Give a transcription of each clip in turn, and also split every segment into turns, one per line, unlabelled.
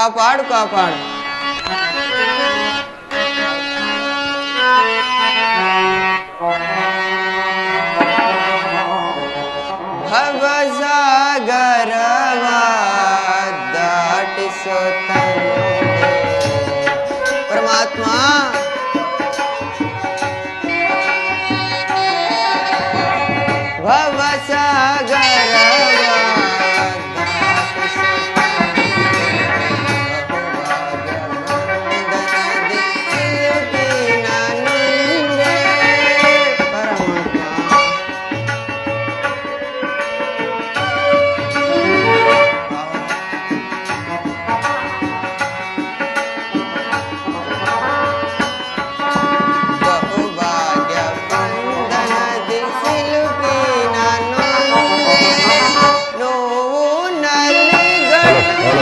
ಕಾಪಾಡು ಕಾಪಾಡು. ಭವಸಾಗರವ ದಾಟಿಸೋ ತಂದೆ ಪರಮಾತ್ಮ. ಭವಸಾಗರವ ದಾಟಿಸೋ ಬಹುಭಾಗ್ಯವಂದನದಿ ಸಿಲುಕಿನ ನೊಂದೆ ಪರಮಾತ್ಮ. ಬಹುಭಾಗ್ಯವಂದನದಿ ಸಿಲುಕಿನ ನೊಂದೆ ನೋವು ನಲಿಗಳು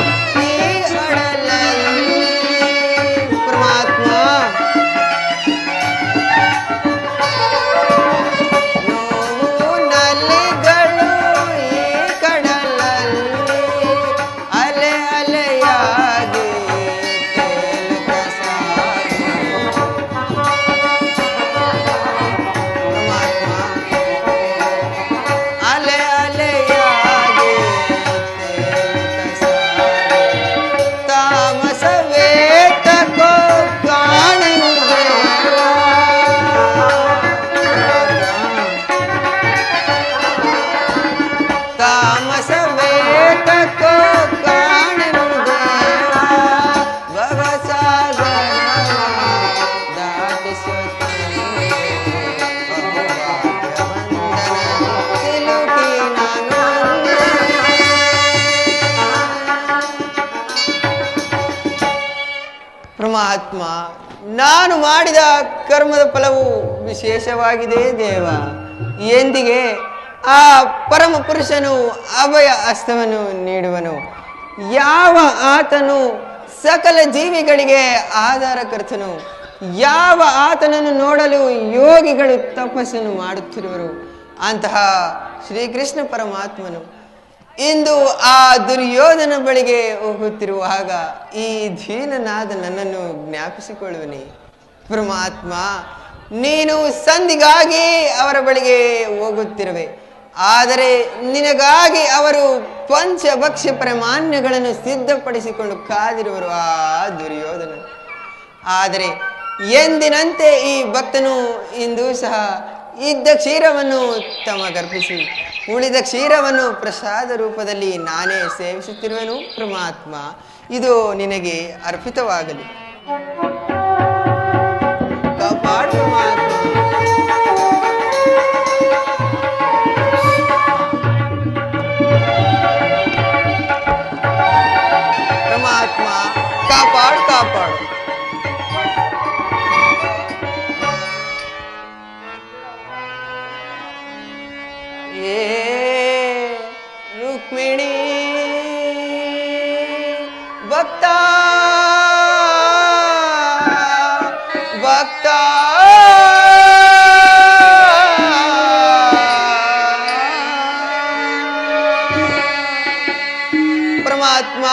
ಈ ಅಡಲಲ್ಲಿ ಪರಮಾತ್ಮ. ನೋವು ನಲಿಗಳು ಈ ಕಡಲಲ್ಲಿ ಅಲೆ ಅಲೆಯಾಗಿ ತೇಲುತ್ತ ಸಾಗಿ ಪರಮಾತ್ಮ. ಅಲೆ ಅಲೆಯಾಗಿ ತೇಲುತ್ತ ಸಾಗಿ ತಾಮಸವೇ ತಕೋ ಕಾಣೆನು ದೇವಾ. ತಾಮಸವೇ ತಕೋ ಕಾಣೆನು ದೇವಾ. ಭವಸಾಗರವ ದಾಟಿಸೋ ತಂದೆ ಬಹುಭಾಗ್ಯವಂದನದಿ ಸಿಲುಕಿನ ನೊಂದೆ. ಪರಮಾತ್ಮ, ನಾನು ಮಾಡಿದ ಕರ್ಮದ ಫಲವು ವಿಶೇಷವಾಗಿದೆ ದೇವ. ಎಂದಿಗೆ ಆ ಪರಮ ಪುರುಷನು ಅಭಯ ಹಸ್ತವನ್ನು ನೀಡುವನು. ಯಾವ ಆತನು ಸಕಲ ಜೀವಿಗಳಿಗೆ ಆಧಾರಕರ್ತನು, ಯಾವ ಆತನನ್ನು ನೋಡಲು ಯೋಗಿಗಳು ತಪಸ್ಸನ್ನು ಮಾಡುತ್ತಿರುವರು, ಅಂತಹ ಶ್ರೀಕೃಷ್ಣ ಪರಮಾತ್ಮನು ಇಂದು ಆ ದುರ್ಯೋಧನ ಬಳಿಗೆ ಹೋಗುತ್ತಿರುವಾಗ ಈ ದೀನನಾದ ನನ್ನನ್ನು ಜ್ಞಾಪಿಸಿಕೊಳ್ಳುವನಿ. ಪರಮಾತ್ಮ, ನೀನು ಸಂಧಿಗಾಗಿ ಅವರ ಬಳಿಗೆ ಹೋಗುತ್ತಿರುವೆ, ಆದರೆ ನಿನಗಾಗಿ ಅವರು ಪಂಚಭಕ್ಷ್ಯ ಪ್ರಮಾಣ್ಯಗಳನ್ನು ಸಿದ್ಧಪಡಿಸಿಕೊಂಡು ಕಾದಿರುವರು ಆ ದುರ್ಯೋಧನ. ಆದರೆ ಎಂದಿನಂತೆ ಈ ಭಕ್ತನು ಇಂದು ಸಹ ಇದ್ದ ಕ್ಷೀರವನ್ನು ತಮಗರ್ಪಿಸಿ ಉಳಿದ ಕ್ಷೀರವನ್ನು ಪ್ರಸಾದ ರೂಪದಲ್ಲಿ ನಾನೇ ಸೇವಿಸುತ್ತಿರುವೆನು. ಪರಮಾತ್ಮ, ಇದು ನಿನಗೆ ಅರ್ಪಿತವಾಗಲಿ. ಕಾಪಾಡು ಪರಮಾತ್ಮ. ಪರಮಾತ್ಮ, ಕಾಪಾಡು ಕಾಪಾಡು. ಏ ರುಕ್ಮಿಣಿ ಭಕ್ತ ಭಕ್ತ ಪರಮಾತ್ಮ,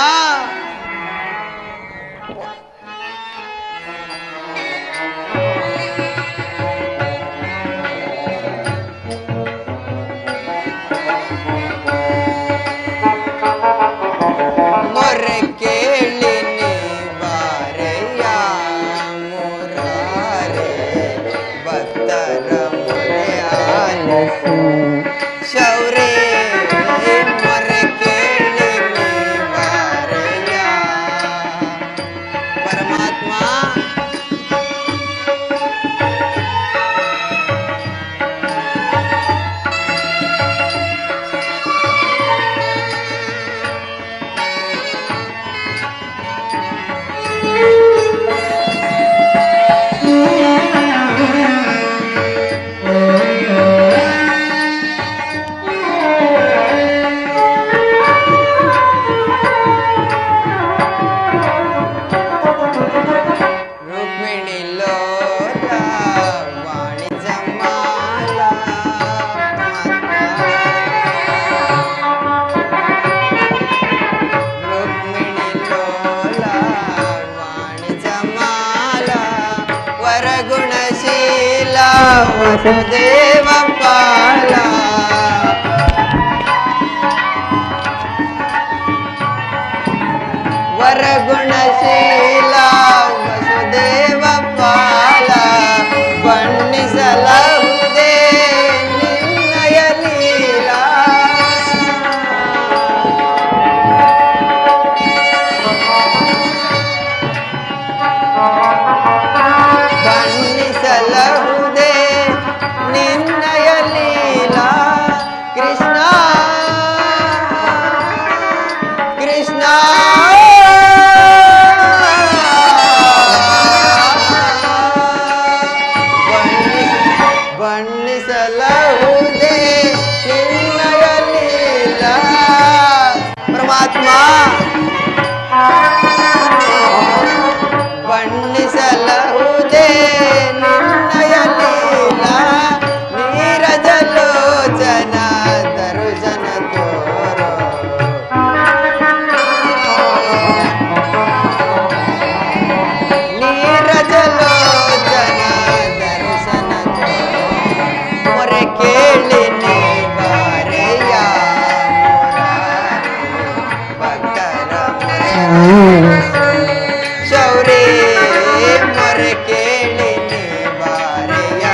ಮೊರೆ ಕೇಳಿ ನೀ ಬಾರೆಯ ಮುರಾರೆ. ವಸುದೇವ ಪಾಲ ವರಗುಣಶೀಲ ವಸುದೇವ ಪಾಲ ಬಣ್ಣಿಸಲಹುದೇ ನಿನ್ನಯ ಲೀಲಾ ಬಣ್ಣಿಸಲಹುದೇ ನಿನ್ನಯ ಲೀಲಾ ಕೃಷ್ಣ ಕೃಷ್ಣ ಬಣ್ಣಿಸಲಹುದೇ ನಿನ್ನಯ ಲೀಲಾ ಪರಮಾತ್ಮ ಬಣ್ಣಿಸಲಹುದೇ ನಿನ್ನಯ ಲೀಲಾ ನೀರಜಲೋಚನ ದರುಜನ ತೋರೋ ನೀರಜಲೋಚನ ದರ್ಶನ ತೋರೋ ಮೊರೆ ಕೇಳಿ ನೀ ಬಾರೆಯ ಭಕ್ತರ ಶೌರ್ಯ ಮೊರೆ ಕೇಳಿ ನೀ ಬಾರೆಯ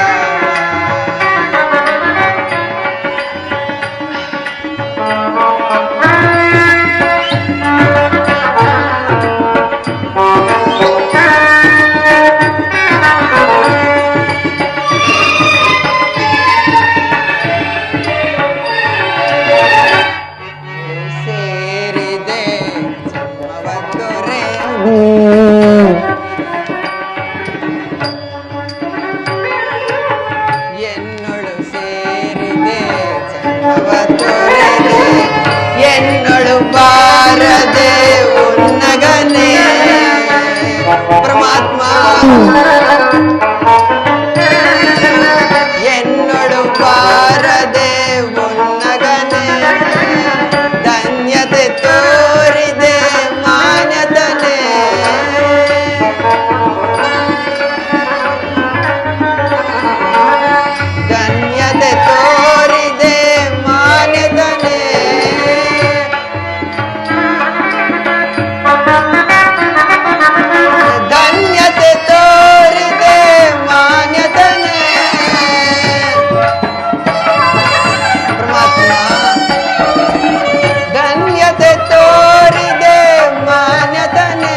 ಸೇರಿದೆ ಜನ್ಮವತ್ತೊರೆ ಎನ್ನೊಳು ಸೇರಿದೆ ಜನ್ಮವತ್ತೊರೆದೆ ಎನ್ನೊಳು ಬಾರದೆ ಉನ್ನಗನೆ ಪರಮಾತ್ಮ ಎನ್ನೊಳು ಬಾರದೆ ಉನ್ನಗನೆ ಧನ್ಯತೆ ತೋರಿದೆ ಮಾನ್ಯತನೆ ಧನ್ಯತೆ ತೋರಿದೆ ಮಾನ್ಯತನೆ ಧನ್ಯತೆ ತೋರಿದೆ ಮಾನ್ಯತನೆ ಪರಮಾತ್ಮ ಧನ್ಯತೆ ತೋರಿದೆ ಮಾನ್ಯತನೆ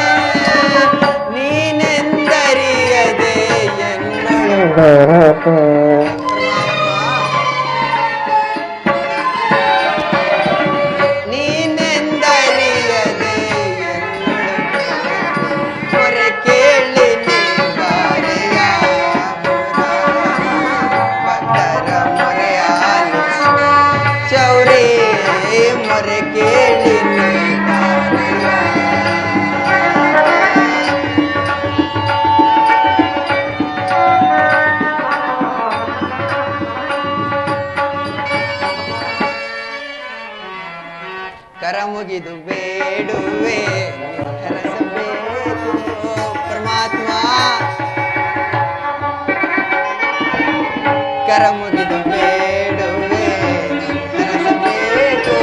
ನೀನೆಂದರಿಯದೆ ಎನ್ನೊಳು ನೀನೆಂದರಿಯದೆ ಎನ್ನೊಳು ಮೊರೆ ಕೇಳಿ ನೀ ಬಾರೆಯ ಭಕ್ತರ ಮೊರೆ ಆಲಿಸು ಶೌರ್ಯ ಮೊರೆ ಕೇಳಿ ನೀ ಬಾರೆಯ ಕರ ಮುಗಿದು ಬೇಡುವೆ ಹರಸಬೇಕು ಪರಮಾತ್ಮ ಕರ ಮುಗಿದು ಬೇಡುವೆ ಹರಸಬೇಕು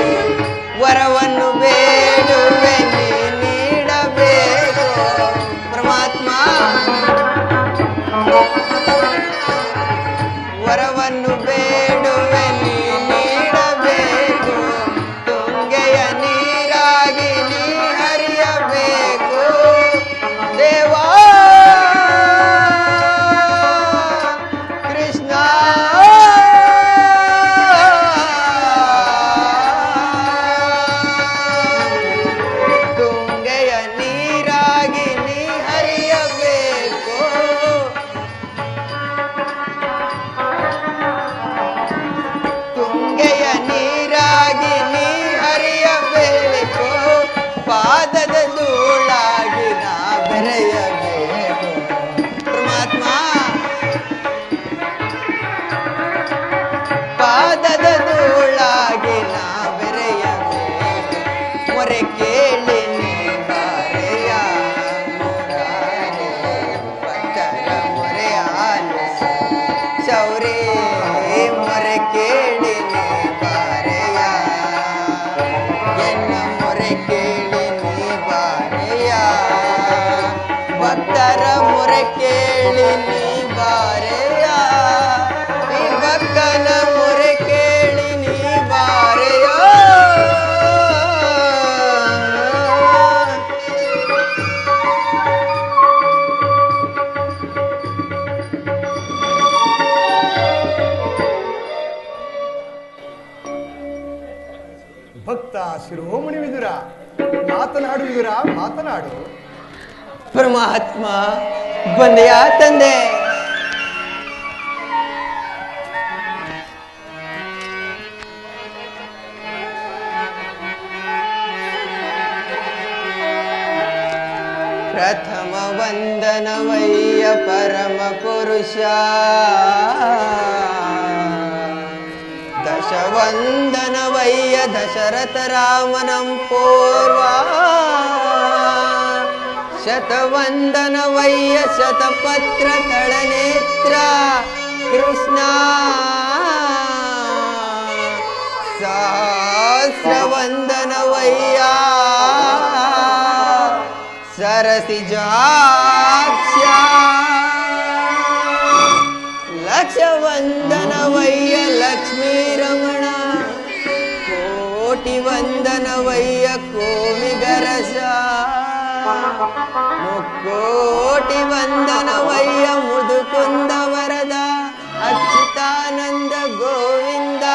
ವರವನ್ನು ಬೇಡುವೆ ನೀ ನೀಡಬೇಕು ಪರಮಾತ್ಮ ವರವನ್ನು ಬೇಡುವೆ ನೀ ನೀಡಬೇಕು ತುಂಗೆಯ ನೀರಾಗಿ ನೀ ಹರಿಯಬೇಕು ದೇವಾ ಕೃಷ್ಣ ತುಂಗೆಯ ನೀರಾಗಿ ನೀ ಹರಿಯಬೇಕು ತುಂಗೆಯ ನೀರಾಗಿ ನೀ ಹರಿಯಬೇಕು ಪಾದದ ಧೂಳಾಗಿ ನಾ ಬೆರೆಯಬೇಕು ಪರಮಾತ್ಮ ಪಾದದ ಧೂಳಾಗಿ ನಾ ಬೆರೆಯಬೇಕು ಮೊರೆ ಕೇಳಿ ನೀ ಬಾರೆಯ ಮುರಾರೆ ಭಕ್ತರ ಮೊರೆ ಆಲಿಸು ಶೌರ್ಯ ಭಕ್ತರ ಮೊರೆ ಕೇಳಿ ನೀ ಬಾರೆಯ ಈ ಭಕ್ತನ ಮೊರೆ ಕೇಳಿ ನೀ ಬಾರೆಯ
ಭಕ್ತ ಶಿರೋಮಣಿ ವಿದುರ, ಮಾತನಾಡು ವಿದುರ, ಮಾತನಾಡು.
ಪರಮಾತ್ಮ ಬಂದೆಯಾ ತಂದೆ? ಪ್ರಥಮ ವಂದನವಯ್ಯ ಪರಮ ಪುರುಷ, ದಶವಂದನವಯ್ಯ ದಶರಥ ರಾಮನಂ ಪೂರ್ವ, ಶತವಂದನವಯ್ಯ ಶತಪತ್ರ ತಳನೇತ್ರ ಕೃಷ್ಣ, ಸಹಸ್ರವಂದನವಯ್ಯ ಸರಸಿಜಾಕ್ಷ, ಲಕ್ಷವಂದನವಯ್ಯ ಲಕ್ಷ್ಮೀ ರಮಣ, ಕೋಟಿ ವಂದನವಯ್ಯ ಕೋವಿಗರಸ, ಮುಕ್ಕೋಟಿ ವಂದನವಯ್ಯ ಮುದುಕುಂದ ವರದ ಅಚ್ಯುತಾನಂದ ಗೋವಿಂದ,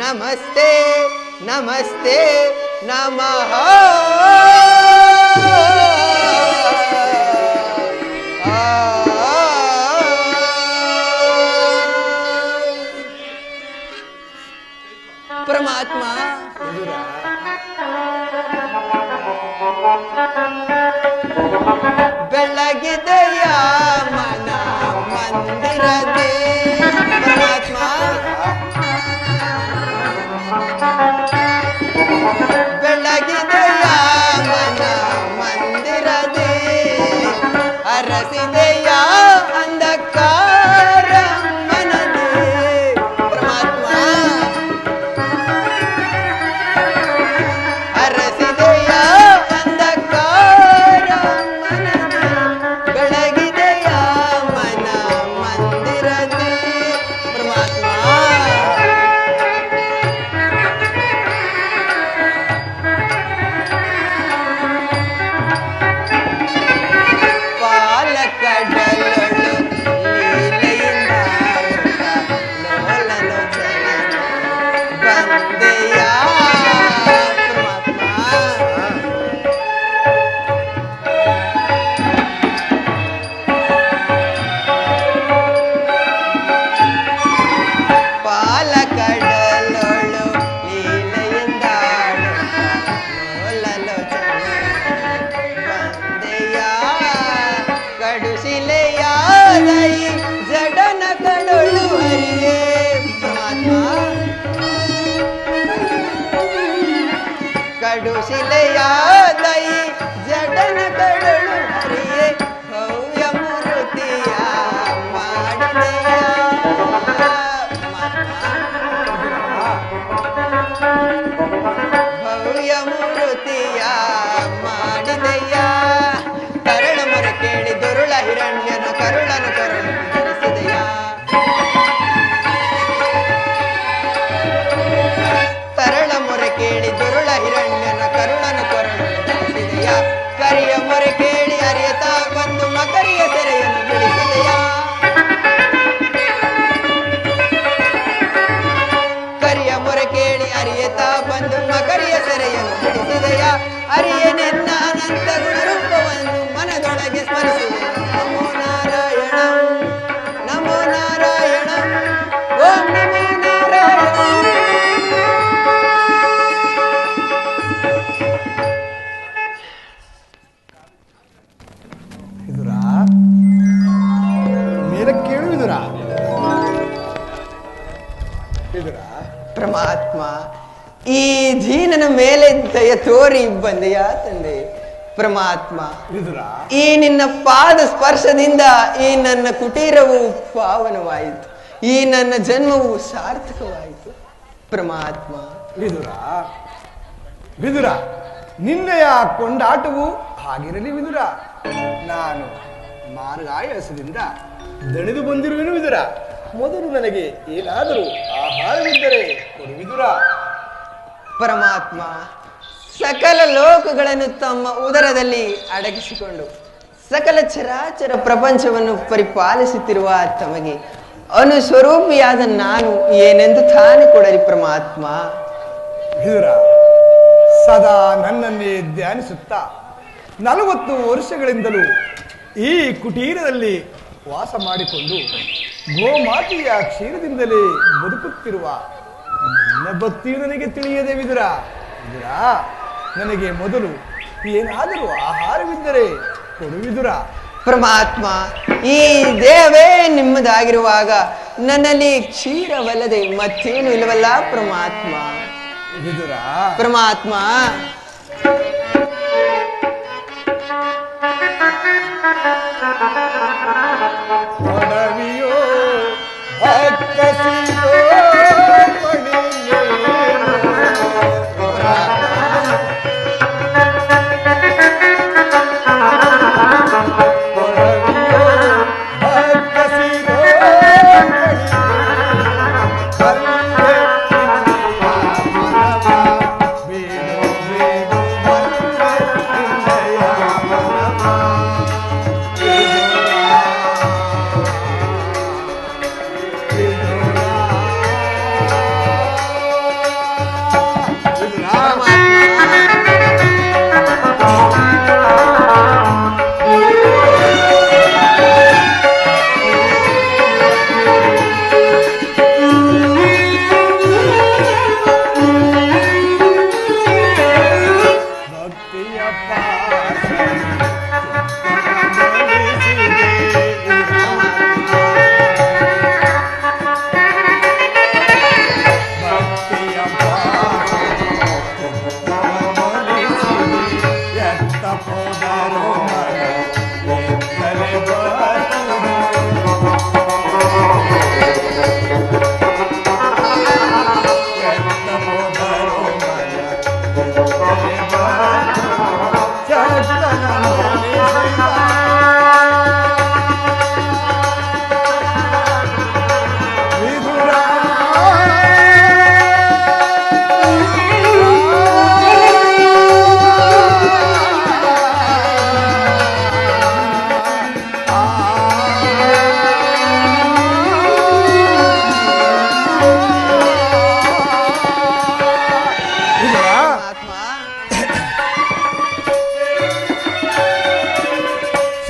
ನಮಸ್ತೆ ನಮಸ್ತೆ ನಮಃ. ಪರಮಾತ್ಮ ಬೆಳಗಿದೆಯ ಮನ ಮಂದಿರದೆ, ಪರಮಾತ್ಮ ಬೆಳಗಿದೆಯ ಮನ ಮಂದಿರದೆ, ಅರಸಿದೆಯ ಅಂಧಕಾರ ಮನದೆ, ಪರಮಾತ್ಮ ಅರಸಿದೆಯ ಅಂಧಕಾರ ಮನದೆ, ಬೆಳಗಿದೆಯ ಮನ ಮಂದಿರದೆ, ಪರಮಾತ್ಮ ಪಾಲಕಡಲೊಳು ಲೀಲೆಯಿಂದ ಲೋಲಲೋಚನ ಬಂದೆಯ, ಪಾಲಕಡಲೊಳು ಲೀಲೆಯಿಂದ ಲೋಲಲೋಚನ ಬಂದೆಯ, ಕಡುಶಿಲೆಯಾದೈ ಜಡನ ಕಡೊಳು ಹರಿಯೇ, ಪರಮಾತ್ಮ ಕಡುಶಿಲೆಯಾದೈ ಜಡನ ಕಡೊಳು ಹರಿಯೇ, ಭವ್ಯ ಮೂರ್ತಿಯ ಮಾಡಿದೆಯ, ಭವ್ಯ ಮೂರ್ತಿಯ ಮಾಡಿದೆಯ, ಕರಳ ಮೊರೆ ಕೇಳಿ ದುರುಳ ಹಿರಣ್ಯನ ಕರುಳನು ಕರುಳು ಧರಿಸಿದೆಯ, ಕರಳ ಮೊರೆ ಕೇಳಿ ದುರುಳ ಹಿರಣ್ಯನ ಕರುಳನು ಕರುಳು ಧರಿಸಿದೆಯ, ಕರಿಯ ಮೊರೆ ಕೇಳಿ ಅರಿಯತಾ ಬಂದು ಮಕರಿಯ ಸೆರೆಯನ್ನು ಬಿಡಿಸಿದೆಯ, ಕರಿಯ ಮೊರೆ ಕೇಳಿ ಅರಿಯತಾ ಬಂದು ಮಕರಿಯ ಸೆರೆಯನ್ನು ಬಿಡಿಸಿದೆಯ, ಅರಿಯನೆನ್ನ ಅನಂತ ಗುಣರೂಪವನ್ನು ಮನದೊಳಗೆ ಸ್ಮರಿಸಿದೆ, ನಮೋ ನಾರಾಯಣ ನಮೋ ನಾರಾಯಣ ಓಂ ನಮೋ ನಾರಾಯಣ.
ವಿದುರ, ಮೇಲೆ ಕೇಳು ವಿದುರ. ವಿದುರ,
ಪರಮಾತ್ಮ ಈ ದೀನನ ಮೇಲೆ ದಯ ತೋರಿ ಬಂದೆಯ ತಂದೆ. ಪರಮಾತ್ಮ
ವಿದುರ,
ಈ ನಿನ್ನ ಪಾದ ಸ್ಪರ್ಶದಿಂದ ಈ ನನ್ನ ಕುಟೀರವು ಪಾವನವಾಯಿತು, ಈ ನನ್ನ ಜನ್ಮವು ಸಾರ್ಥಕವಾಯಿತು. ಪರಮಾತ್ಮ
ವಿದುರ, ವಿದುರ, ನಿನ್ನೆಯ ಕೊಂಡಾಟವು ಹಾಗಿರಲಿ ವಿದುರ. ನಾನು ಮಾರ್ಗಾಯಾಸದಿಂದ ದಣಿದು ಬಂದಿರುವೆನು ವಿದುರ. ಮೊದಲು ನನಗೆ ಏನಾದರೂ ಆಹಾರವಿದ್ದರೆ ಕೊಡು ವಿದುರ.
ಪರಮಾತ್ಮ ಸಕಲ ಲೋಕಗಳನ್ನು ತಮ್ಮ ಉದರದಲ್ಲಿ ಅಡಗಿಸಿಕೊಂಡು ಸಕಲ ಚರಾಚರ ಪ್ರಪಂಚವನ್ನು ಪರಿಪಾಲಿಸುತ್ತಿರುವ ತಮಗೆ ಅನುಸ್ವರೂಪಿಯಾದ ನಾನು ಏನೆಂದು ತಾನೇ ಕೊಡಲಿ ಪರಮಾತ್ಮ.
ವಿದುರ ಸದಾ ನನ್ನನ್ನೇ ಧ್ಯಾನಿಸುತ್ತಾ 40 ವರ್ಷಗಳಿಂದಲೂ ಈ ಕುಟೀರದಲ್ಲಿ ವಾಸ ಮಾಡಿಕೊಂಡು ಗೋಮಾತೆಯ ಕ್ಷೀರದಿಂದಲೇ ಬದುಕುತ್ತಿರುವ ನನ್ನ ಭಕ್ತಿಯು ನನಗೆ ತಿಳಿಯದೆ ವಿದುರ. ವಿದುರ ನನಗೆ ಮೊದಲು ಏನಾದರೂ ಆಹಾರವಿದ್ದರೆ ಕೊಡು ವಿದುರ.
ಪರಮಾತ್ಮ ಈ ದೇಹವೇ ನಿಮ್ಮದಾಗಿರುವಾಗ ನನ್ನಲ್ಲಿ ಕ್ಷೀರವಲ್ಲದೆ ಮತ್ತೇನು ಇಲ್ಲವಲ್ಲ ಪರಮಾತ್ಮ.
ವಿದುರ
ಪರಮಾತ್ಮ
ಒಡವಿಯೋ ಅಕ್ಕಸಿಯೋ ಮಣಿಯೇನೋ. ಒಡವಿಯೋ ಅಕ್ಕಸಿಯೋ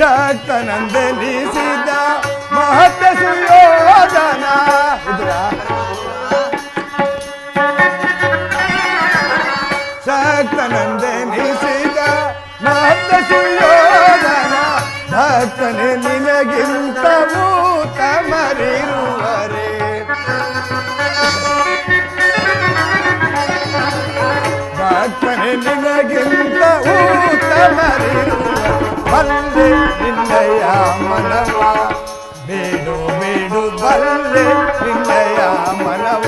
ಶಕ್ತನಂದನಿಸಿದ ಮಹತ್ವ ಸುಯೋಧನ. ಶಕ್ತನಂದನಿಸಿದ ಮಹತ್ವ ಸುಯೋಧನ ಭಕ್ತನೆ ನಿನಗಿಂತ ಮೂತಮರಿರುವರೆ. ಭಕ್ತನೆ ನಿನಗಿಂತ ಮೂತಮರಿರುವರೆ. ಬಲ್ಲೆ ನಿನ್ನಯ ಮನವ ಬೇಡು ಬೇಡು ಬಲ್ಲೆ ನಿನ್ನಯ ಮನವ.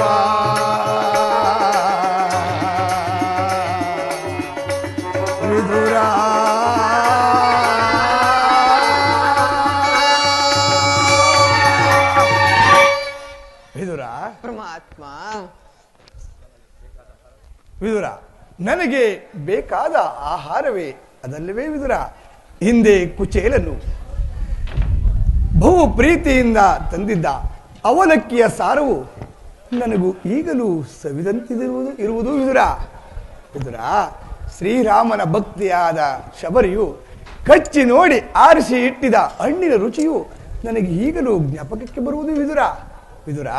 ವಿದುರ ವಿದುರ
ಪರಮಾತ್ಮ
ವಿದುರ ನನಗೆ ಬೇಕಾದ ಆಹಾರವೇ ಅದಲ್ಲವೇ ವಿದುರ. ಹಿಂದೆ ಕುಚೇಲನು ಬಹು ಪ್ರೀತಿಯಿಂದ ತಂದಿದ್ದ ಅವಲಕ್ಕಿಯ ಸಾರವು ನನಗೂ ಈಗಲೂ ಸವಿದಂತಿರುವುದು ವಿದುರ. ವಿದುರ ಶ್ರೀರಾಮನ ಭಕ್ತಿಯಾದ ಶಬರಿಯು ಕಚ್ಚಿ ನೋಡಿ ಆರಿಸಿ ಇಟ್ಟಿದ ಹಣ್ಣಿನ ರುಚಿಯು ನನಗೆ ಈಗಲೂ ಜ್ಞಾಪಕಕ್ಕೆ ಬರುವುದು ವಿದುರ. ವಿದುರ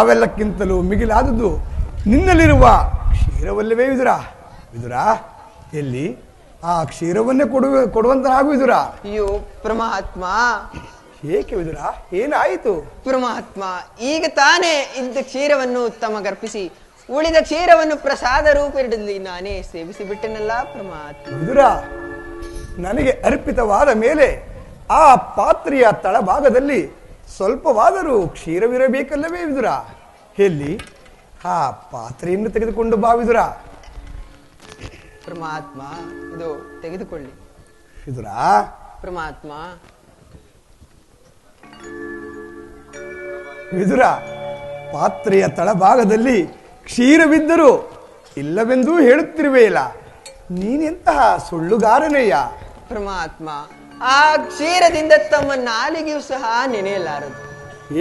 ಅವೆಲ್ಲಕ್ಕಿಂತಲೂ ಮಿಗಿಲಾದದ್ದು ನಿನ್ನಲ್ಲಿರುವ ಕ್ಷೀರವಲ್ಲವೇ ವಿದುರ. ವಿದುರ ಎಲ್ಲಿ ಆ ಕ್ಷೀರವನ್ನೇ ಕೊಡುವಂತನಾಗು ವಿದುರ.
ಅಯ್ಯೋ ಪರಮಾತ್ಮ
ಏಕೆ ವಿದುರ ಏನಾಯಿತು?
ಪರಮಾತ್ಮ ಈಗ ತಾನೇ ಇದ್ದ ಕ್ಷೀರವನ್ನು ತಮಗರ್ಪಿಸಿ ಉಳಿದ ಕ್ಷೀರವನ್ನು ಪ್ರಸಾದ ರೂಪದಲ್ಲಿ ನಾನೇ ಸೇವಿಸಿ ಬಿಟ್ಟೆನಲ್ಲ ಪರಮಾತ್ಮ.
ವಿದುರ ನನಗೆ ಅರ್ಪಿತವಾದ ಮೇಲೆ ಆ ಪಾತ್ರೆಯ ತಳಭಾಗದಲ್ಲಿ ಸ್ವಲ್ಪವಾದರೂ ಕ್ಷೀರವಿರಬೇಕಲ್ಲವೇ ವಿದುರ. ಎಲ್ಲಿ ಆ ಪಾತ್ರೆಯನ್ನು ತೆಗೆದುಕೊಂಡು ಬಾ ವಿದುರ.
ಪರಮಾತ್ಮ ಇದು ತೆಗೆದುಕೊಳ್ಳಿ.
ವಿದುರ
ಪರಮಾತ್ಮ
ವಿದುರ, ಪಾತ್ರೆಯ ತಳಭಾಗದಲ್ಲಿ ಕ್ಷೀರವಿದ್ದರೂ ಇಲ್ಲವೆಂದೂ ಹೇಳುತ್ತಿರುವೆಯಲ್ಲ, ನೀನೆಂತಹ ಸುಳ್ಳುಗಾರನೆಯ?
ಪರಮಾತ್ಮ, ಆ ಕ್ಷೀರದಿಂದ ತಮ್ಮ ನಾಲಿಗೆಯೂ ಸಹ ನೆನೆಯಲಾರದು.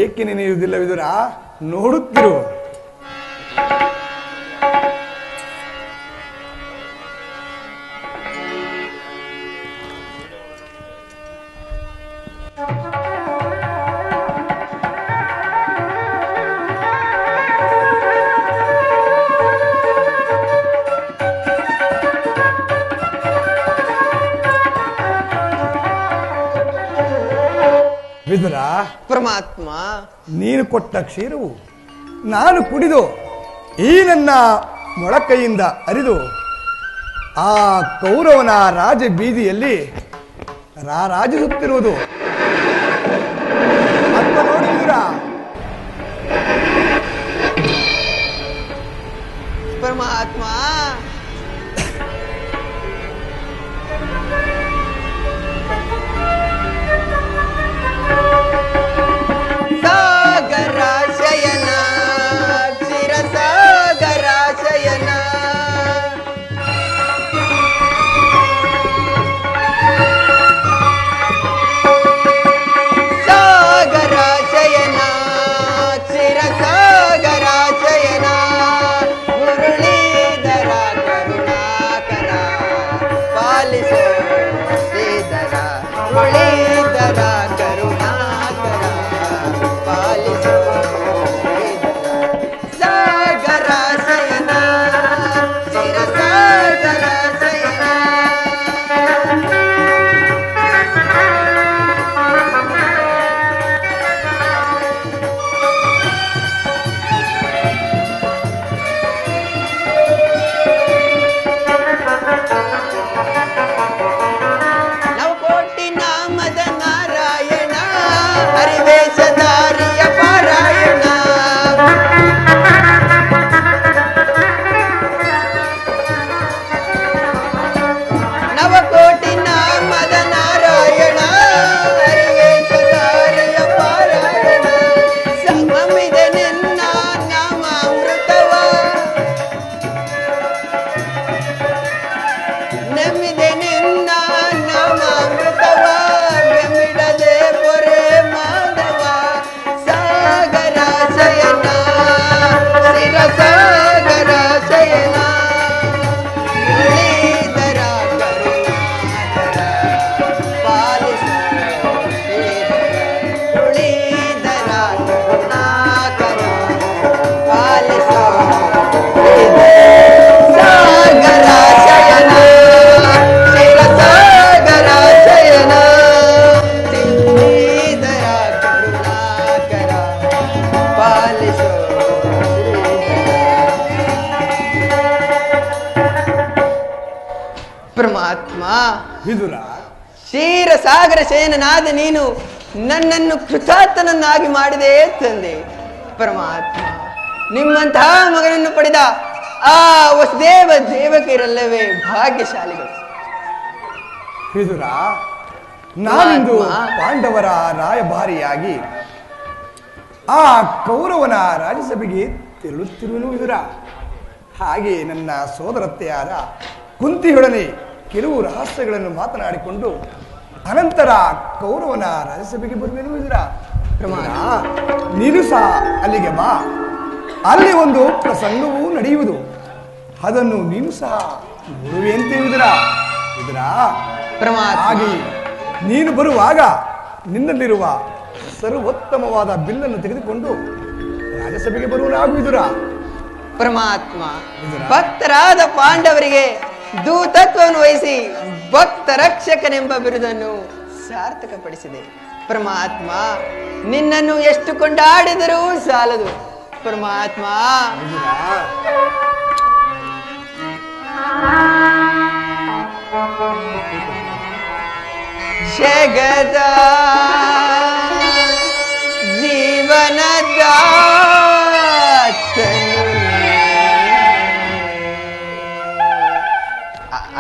ಏಕೆ ನೆನೆಯುವುದಿಲ್ಲ ವಿದುರ? ನೋಡುತ್ತಿರು. ವಿದುರ,
ಪರಮಾತ್ಮ,
ನೀನು ಕೊಟ್ಟ ಕ್ಷೀರವು ನಾನು ಕುಡಿದು ಈ ನನ್ನ ಮೊಳಕೈಯಿಂದ ಅರಿದು ಆ ಕೌರವನ ರಾಜ ಬೀದಿಯಲ್ಲಿ ರಾರಾಜಿಸುತ್ತಿರುವುದು ಅಂತ ನೋಡಿ ವಿದುರ.
ಪರಮಾತ್ಮ, ಪರಮಾತ್ಮ,
ವಿದುರ,
ಕ್ಷೀರಸಾಗರ ಶಯನನಾದ ನೀನು ನನ್ನನ್ನು ಕೃತಾರ್ಥನನ್ನಾಗಿ ಮಾಡಿದೆ ತಂದೆ. ಪರಮಾತ್ಮ, ನಿಮ್ಮಂತಹ ಮಗನನ್ನು ಪಡೆದ ಆ ವಸುದೇವ ದೇವಕಿಯರಲ್ಲವೇ ಭಾಗ್ಯಶಾಲಿಗಳು.
ವಿದುರ, ನಾನಿಂದು ಪಾಂಡವರ ರಾಯಭಾರಿಯಾಗಿ ಆ ಕೌರವನ ರಾಜ್ಯಸಭೆಗೆ ತೆರಳುತ್ತಿರುವನು ವಿದುರ. ಹಾಗೆ ನನ್ನ ಸೋದರತ್ತೆಯಾದ ಕುಂತಿಯೊಡನೆ ಕೆಲವು ರಹಸ್ಯಗಳನ್ನು ಮಾತನಾಡಿಕೊಂಡು ಅನಂತರ ಕೌರವನ ರಾಜ್ಯಸಭೆಗೆ ಬರುವೆನು ವಿದುರ. ನೀನು ಸಹ ಅಲ್ಲಿಗೆ ಬಾ. ಅಲ್ಲಿ ಒಂದು ಪ್ರಸಂಗವೂ ನಡೆಯುವುದು, ಅದನ್ನು ನೀನು ಸಹ ನೋಡುವೆಂತೆ ವಿದುರ. ವಿದುರ, ಹಾಗೆ ನೀನು ಬರುವಾಗ ನಿನ್ನಲ್ಲಿರುವ ಸರ್ವೋತ್ತಮವಾದ ಬಿಲ್ಲನ್ನು ತೆಗೆದುಕೊಂಡು ರಾಜ್ಯಸಭೆಗೆ ಬರುವನಾಗು ವಿದುರ.
ಪರಮಾತ್ಮ, ಭಕ್ತರಾದ ಪಾಂಡವರಿಗೆ ದೂತತ್ವವನ್ನು ವಹಿಸಿ ಭಕ್ತ ರಕ್ಷಕನೆಂಬ ಬಿರುದನ್ನು ಸಾರ್ಥಕಪಡಿಸಿದೆ. ಪರಮಾತ್ಮ, ನಿನ್ನನ್ನು ಎಷ್ಟು ಕೊಂಡಾಡಿದರೂ ಸಾಲದು. ಪರಮಾತ್ಮ, ಜಗದ ಜೀವನದ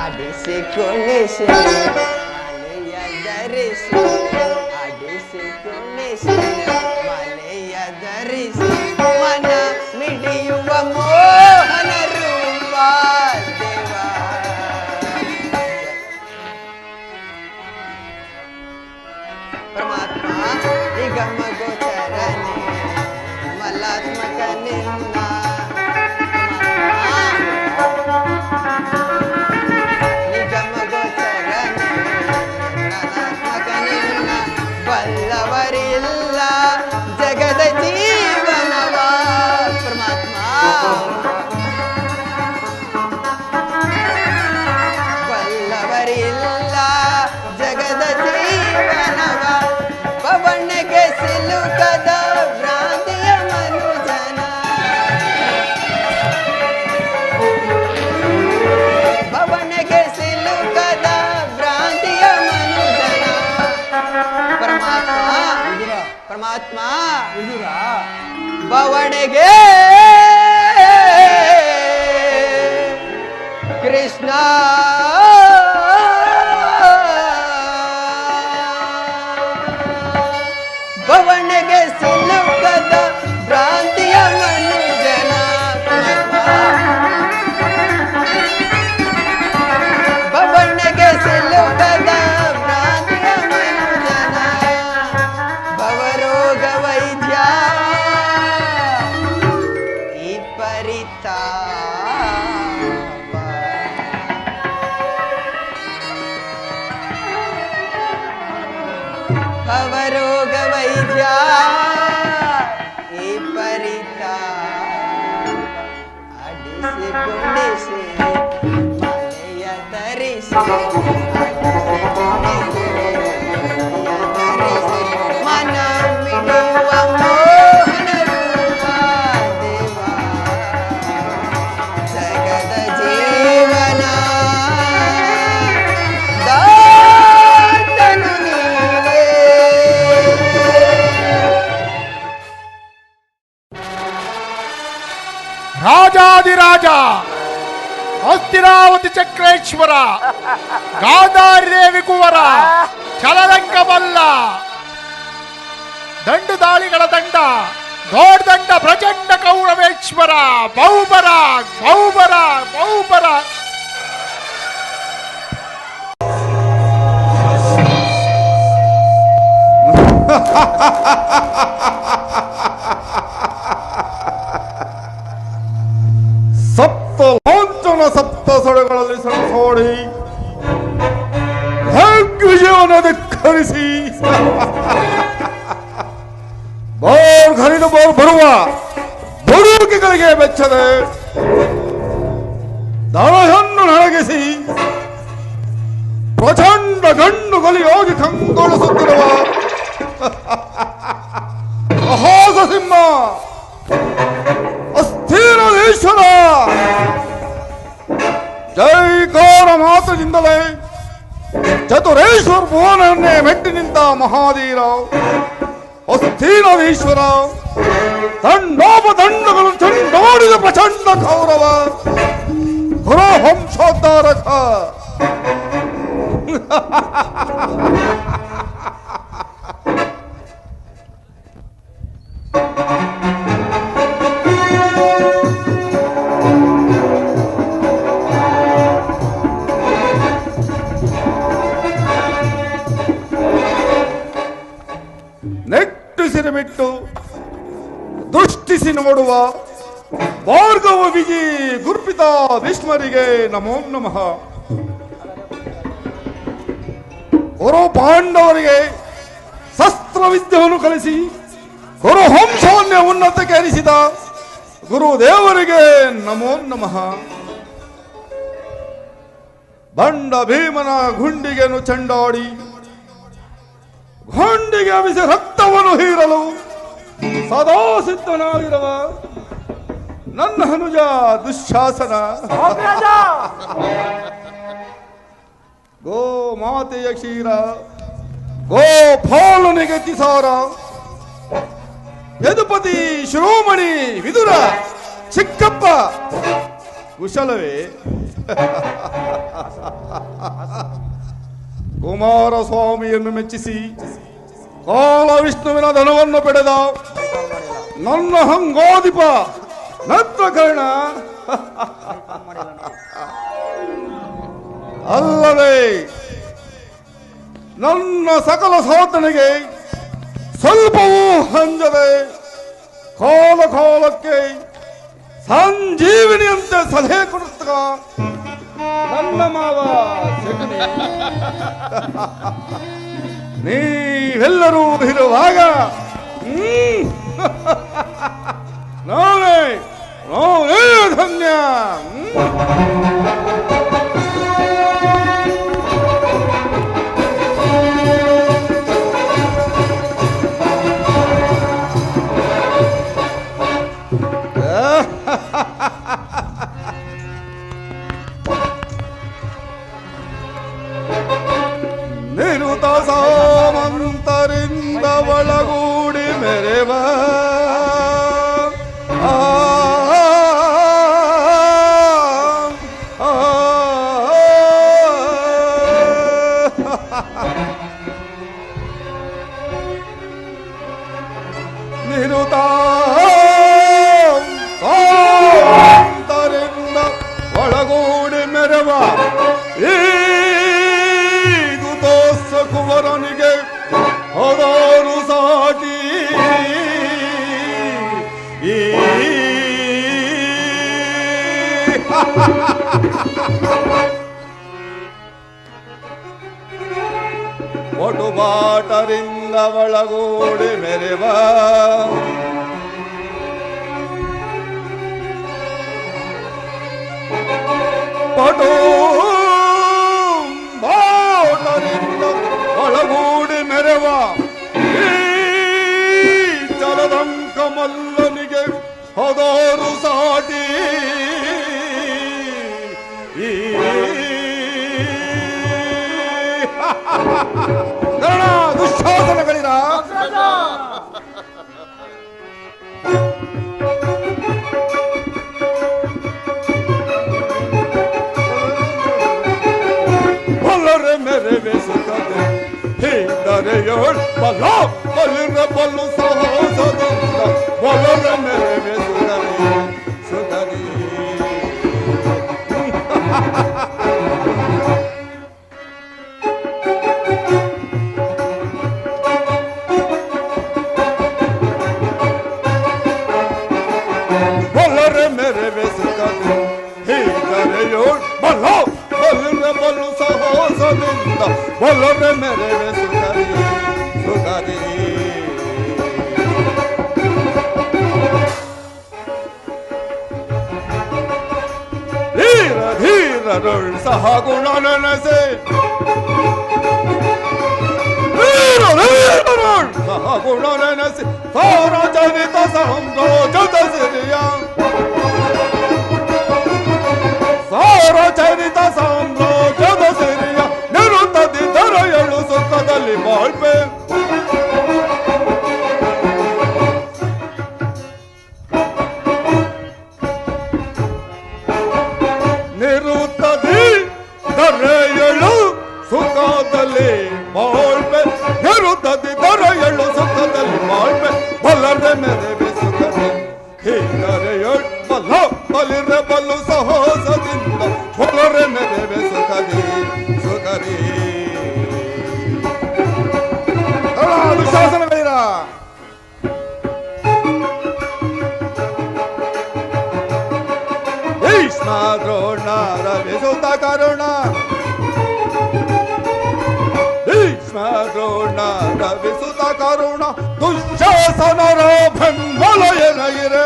ಆಡಿಸಿಕೊಳ್ಳಿಸಿ ಮಲೆಯ ಧರಿಸಿ, ಆಡಿಸಿಕೊಳ್ಳಿಸಿ ಮಲೆಯ ಧರಿಸಿ. ಧರಿಸಿ ಮನ ಮಿಡಿಯುವ ಮೋಹನ ರೂಪ ದೇವ. ಪರಮಾತ್ಮ ನಿಗಮ ಗೋಚರನೆ ಮಲಾತ್ಮಕ ನಿನ್ನ ನಿಗಮ ಗೋಚರನೆ ಮಲಾತ್ಮಕ ನಿನ್ನ ಬಲ್ಲವರಿಲ್ಲ ಜಗದ ಜೀವನವ. ಪರಮಾತ್ಮ ಬಲ್ಲವರಿಲ್ಲ ಜಗದ ಜೀವನವ. ಪವನಗೆ ಸಿಲುಕದ ಭ್ರಾಂತಿಯ ಮನುಜನ ಪವನಗೆ ಸಿಲುಕದ ಭ್ರಾಂತಿಯ ಮನುಜನ. ಪರಮಾತ್ಮ ಪರಮಾತ್ಮ
ವಿದುರ
ಬವಣೆಗೆ ಕೃಷ್ಣ ಬವಣೆಗೆ ಸಿಲುಕದ ಭ್ರಾಂತಿಯ ಮನುಜನ. ಬವಣೆಗೆ ಸಿಲುಕದ ಭ್ರಾಂತಿಯ ಮನುಜನ. ಭವರೋಗ ವೈದ್ಯ ಈ ಪರಿತಾಪ. ಭವರೋಗ ವೈದ್ಯ ಈ ಪರಿತಾಪ. ಅಡಿಸಿ ಗುಂಡಿಸಿ ಮನೆಯ ತರಿಸಿ ಮನ ಮಿಡಿಯುವ ಮೋಹನ ರೂಪ ದೇವ. ಜಗದ ಜೀವನ ದಾತನು ನೀನೇ.
ರಾಜಾದಿರಾಜ ಹಸ್ತಿನಾವತಿ ಚಕ್ರೇಶ್ವರ ಗಾಂಧಾರಿ ದೇವಿ ಕುವರ ಚಲರಂಗ ಬಲ್ಲ ದಂಡು ದಾಳಿಗಳ ದಂಡ ದೊಡ್ಡ ಪ್ರಚಂಡ ಕೌರವೇಶ್ವರ ಬಹುಬರ ಬಹುಬರ ಬಹುಬರ.
ಸಪ್ತ ಲಾಂಛನ ಸಪ್ತ ಸೊಡೆಗಳಲ್ಲಿ ಸಣಸೋಡಿ ವಿಜಯವನ್ನು ಧಿಕ್ಕರಿಸಿ ಬೋರ್ ಹರಿದು ಬೋರ್ ಬರುವ ಬರುವಿಕೆಗಳಿಗೆ ಬೆಚ್ಚದೆ ದಳವನ್ನು ನಡಗಿಸಿ ಪ್ರಚಂಡ ಗಂಡು ಗಲಿಯೋಗಿ ಕಂಗೊಳಿಸುತ್ತಿರುವ ಅಹಾಸ ಸಿಂಹ ಅಸ್ಥಿರದೇಶ್ವರ ಜೈಕಾರ ಮಾತದಿಂದಲೇ ಚತುರೇಶ್ವರ ಭುವನನ್ನೇ ಮೆಟ್ಟಿ ನಿಂತ ಮಹಾಧೀರ ಅಸ್ಥಿರದೇಶ್ವರ ದಂಡೋಪದಂಡಗಳು ಚಂಡೋಡಿದ ಪ್ರಚಂಡ ಕೌರವ ಗುರುವಂಶೋದ್ಧಾರಕ ನೆಟ್ಟಿಸಿರ ಬಿಟ್ಟು ದೃಷ್ಟಿಸಿ ನೋಡುವ ಭಾರ್ಗವ ವಿಜಿ ಗುರುಪಿತ ಭೀಷ್ಮರಿಗೆ ನಮೋ ನಮಃ. ಗುರು ಪಾಂಡವರಿಗೆ ಶಸ್ತ್ರವಿದ್ಯೆಯನ್ನು ಕಲಿಸಿ ಗುರುವಂಶವನ್ನೇ ಉನ್ನತಕ್ಕೆ ಏರಿಸಿದ ಗುರುದೇವರಿಗೆ ನಮೋ ನಮಃ. ಬಂಡ ಭೀಮನ ಗುಂಡಿಗೆಯನ್ನು ಚೆಂಡಾಡಿ ಗುಂಡಿಗೆ ಅವಿಸಿ ರಕ್ತವನ್ನು ಹೀರಲು ಸದಾ ಸಿದ್ಧನಾಗಿರುವ ನನ್ನ ಹನುಜ ದುಶ್ಯಾಸನ ಗೋ ಮಾತೆಯ ಕ್ಷೀರ ಗೋ ಫಾಲನಿಗೆ ತಿಸಾರ ಯದುಪತಿ ಶಿರೋಮಣಿ ವಿದುರ ಚಿಕ್ಕಪ್ಪ ಕುಶಲವೇ? ಕುಮಾರಸ್ವಾಮಿಯನ್ನು ಮೆಚ್ಚಿಸಿ ಕಾಲ ವಿಷ್ಣುವಿನ ಧನವನ್ನು ಪಡೆದ ನನ್ನ ಹಂಗೋದಿಪ ನತ್ರಕರ್ಣ ಅಲ್ಲವೇ ನನ್ನ ಸಕಲ ಸಾಧನೆಗೆ ಸ್ವಲ್ಪವೂ ಹಂಜದೆ ಕಾಲ ಕಾಲಕ್ಕೆ ಸಂಜೀವಿನಿಯಂತೆ ಸಲಹೆ ಕೊಡುತ್ತ ನನ್ನ ಮಾವ ಶಕುನಿ. ನೀವೆಲ್ಲರೂ ಇರುವಾಗ ನಾನೇ ನಾನೇ ಧನ್ಯ. ನಿರುತ ಸಾಮಂತರಿಂದ ಒಳಗೂಡಿ ಮೆರೆವ ನಿರುತ ಸಾಮಂತರಿಂದ ಒಳಗೂಡಿ ಮೆರೆವ ಕುವರನಿಗೆ ಹೋದರು ಸಾಟಿ ಒಟು ಬಾಟರಿಂದ ಒಳಗೂಡಿ ಮೆರೆವ ಪಟು ಒಳಗೂಡಿ ಮೆರೆವ ಚಲದಂಕ ಮಲ್ಲನಿಗೆ ಹೋದೋರು ಸಾಟಿ ಕರ್ಣ ದುಶ್ಯಾಸನಗಳಿರ ಒಲ್ಲರೆ ಮೆರೆವೆ ಸುತ್ತದೆ ದರೆಯೋಳ್ ಬಲ ಬಲಿರ ಬಲ್ಲು ಸಾಹಸದಿಂದ ಒಲರ ಮೆರೆವೆ ಸುಧರಿ ಸುಧರಿ ಒಲರ ಮೆರೆವೆ ಸುಧರಿ ದರೆಯೋಳ್ ಬಲ ಬಲಿರ ಬಲ್ಲು ಸಾಹಸದಿಂದ ಒಲರ ಮೆರೆವೆ ಸುಧರಿ ಸುಧರಿ ಧೀರ ಧೀರರುಳ್ ಸಹ ಗುಣ ನೆನೆಸೆ ಧೀರ ಧೀರರುಳ್ ಸಹ ಗುಣ ನೆನೆಸಿ ಸಾರ ಚರಿತ ಸಂರೋಜದ ಸಿರಿಯ ಸಾರ ಚರಿತ ಸಂರೋಜದ ಸಿರಿಯ ನಿರುತ್ತದಿ ದರೆಯಳು ಸುಖದಲ್ಲಿ ಬಾಳ್ಪೆ ನಿರುತ್ತದಿ ದರೆಯಳು ಸುಖದಲ್ಲಿ ಬಾಳ್ಪೆ ನಿರುತ್ತದಿ ದರೆಯಳು ಸುಖದಲ್ಲಿ ಬಾಳ್ಪೆ ಬಲರೆ ಮೆರೆವೆ ಸುಖದಿ ಹೀಗರೆಯಳು ಬಲ ಬಲಿರೆ ಬಲು ಸಾಹಸದಿಂದ ಬಲರೆ ಮೆರೆವೆ ಸುಖದಿ ಸುಖದಿ ಶಾಸನಗಳಿರ ಭೀಷ್ಮ ದ್ರೋಣ ರವಿಸುತ ಕರುಣ ಭೀಷ್ಮ ದ್ರೋಣ ರವಿಸುತ ಕರುಣ ದುಶ್ಯಾಸನರ ಬೆಂಬಲ ಎನಗಿರೆ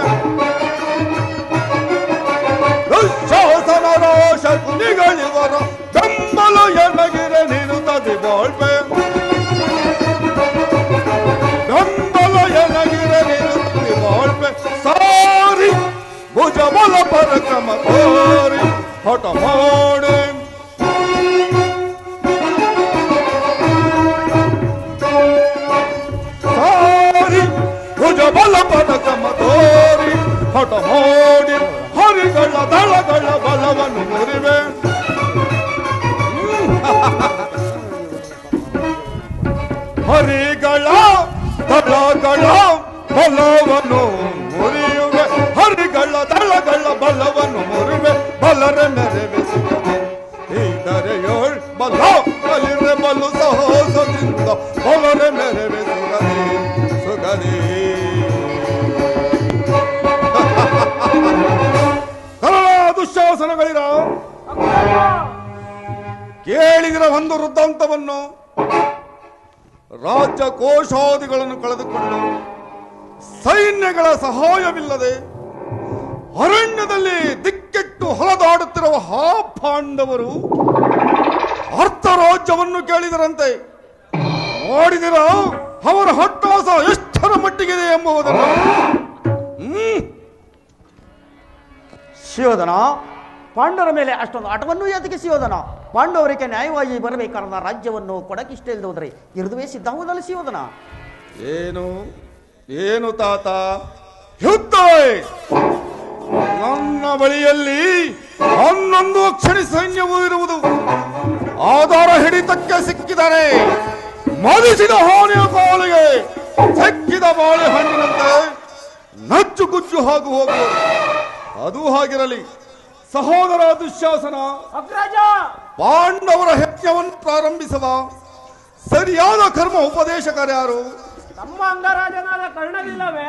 ದುಶ್ಯಾಸನರ ಶಕುನಿಗಳಿವರ ಬೆಂಬಲ ಎನಗಿರೆ ನಿರುತ್ತದಿ ಬಾಳ್ಪೆ ಬೆಂಬಲ ಎನಗಿರೆ ನಿರುತ್ತದಿ ಬಾಳ್ಪೆ ಸಾರಿ ಭುಜ ಬಲ ಪರಕ್ರಮ ತೋರಿ ಹಠ ಮಾಡಿ ಸಾರಿ ಭುಜ ಬಲ ಪರಕ್ರಮ ತೋರಿ ಹಠ ಮಾಡಿ ಹರಿಗಳ ದಳಗಳ ಬಲವನ್ನು ಮುರಿವೆ ಹರಿಗಳ ದಳಗಳ ಬಲವನ್ನು ಮುರಿಯುವೆ ಹರಿಗಳ ದಳಗಳ ಬಲವನ್ನು ಮುರಿವೆ ಬಲರೆ ಮೆರೆವೆ ಸುಗದೆ ಇದರೆಯೋಳ್ ಬಲ ಬಲಿರೆ ಬಲು ಸಾಹಸದಿಂದ ಬಲರೆ ಮೆರೆವೆ ಸುಗದೆ ಸುಗದೆ ದುಶ್ಯಾಸನಗಳಿರ ಕೇಳಿದಿರ ಒಂದು ವೃತ್ತಾಂತವನ್ನು. ರಾಜ್ಯ ಕೋಶಾದಿಗಳನ್ನು ಕಳೆದುಕೊಂಡು ಸೈನ್ಯಗಳ ಸಹಾಯವಿಲ್ಲದೆ ಅರಣ್ಯದಲ್ಲಿ ದಿಕ್ಕೆಟ್ಟು ಹೊಲದಾಡುತ್ತಿರುವ ಆ ಪಾಂಡವರು ಅರ್ಥ ರಾಜ್ಯವನ್ನು ಕೇಳಿದರಂತೆ. ನೋಡಿದಿರ ಅವರ ಹಟ್ಟಾಸ ಎಷ್ಟರ ಮಟ್ಟಿಗಿದೆ ಎಂಬುದನ್ನು.
ಶಿವಧನ, ಪಾಂಡವರ ಮೇಲೆ ಅಷ್ಟೊಂದು ಆಟವನ್ನು ಯಾತಕ್ಕೆ ಶಿವಧನ? ಪಾಂಡವರಿಗೆ ನ್ಯಾಯವಾಗಿ ಬರಬೇಕಾದ ರಾಜ್ಯವನ್ನು ಕೊಡಕ್ಕಿಷ್ಟ ಇಲ್ಲದೆ ಹೋದರೆ ಇರುದುವೇ ಸಿದ್ಧಾಂಗದಲ್ಲಿ ಶಿವಧನ.
ಏನು ಏನು ತಾತ, ಯುದ್ಧವೇ? ನನ್ನ ಬಳಿಯಲ್ಲಿ 11 ಅಕ್ಷರಿ ಸೈನ್ಯವೂ ಇರುವುದು. ಆಧಾರ ಹಿಡಿತಕ್ಕೆ ಸಿಕ್ಕಿದರೆ ಮದಿಸಿದ ಹಾನಿಯ ಕಾಲಿಗೆ ಸಿಕ್ಕಿದ ಬಾಳೆಹಣ್ಣಿನಂತೆ ನಚ್ಚು ಗುಜ್ಜು ಹಾಗೂ ಹೋಗುವುದು. ಅದು ಹಾಗಿರಲಿ ಸಹೋದರ ದುಶ್ಯಾಸನ, ಪಾಂಡವರ ಯಜ್ಞವನ್ನು ಪ್ರಾರಂಭಿಸುವ ಸರಿಯಾದ ಕರ್ಮ ಉಪದೇಶಕರ್ಯಾರು?
ತಮ್ಮ ಅಂಗರಾಜನಾದ ಕರ್ಣವಿಲ್ಲವೇ?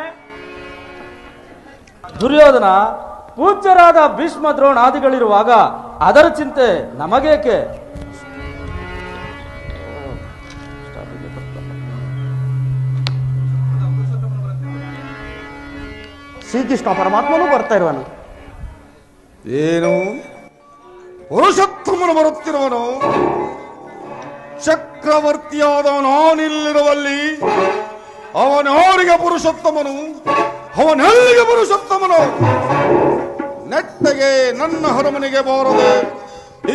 ದುರ್ಯೋಧನ, ಪೂಜ್ಯರಾದ ಭೀಷ್ಮ ದ್ರೋಣಾದಿಗಳಿರುವಾಗ ಅದರ ಚಿಂತೆ ನಮಗೇಕೆ?
ಶ್ರೀಕೃಷ್ಣ ಪರಮಾತ್ಮನೂ ಬರ್ತಾ ಇರುವನು.
ಏನು ಪುರುಷೋತ್ತಮನು ಬರುತ್ತಿರುವನು? ಚಕ್ರವರ್ತಿಯಾದ ನಾನಿಲ್ಲಿರುವಲ್ಲಿ ಅವನವರಿಗೆ ಪುರುಷೋತ್ತಮನು, ಅವನೆಲ್ಲಿಗೆ ಪುರುಷೋತ್ತಮನು? ನೆಟ್ಟಗೆ ನನ್ನ ಹೊರಮನೆಗೆ ಬಾರದೆ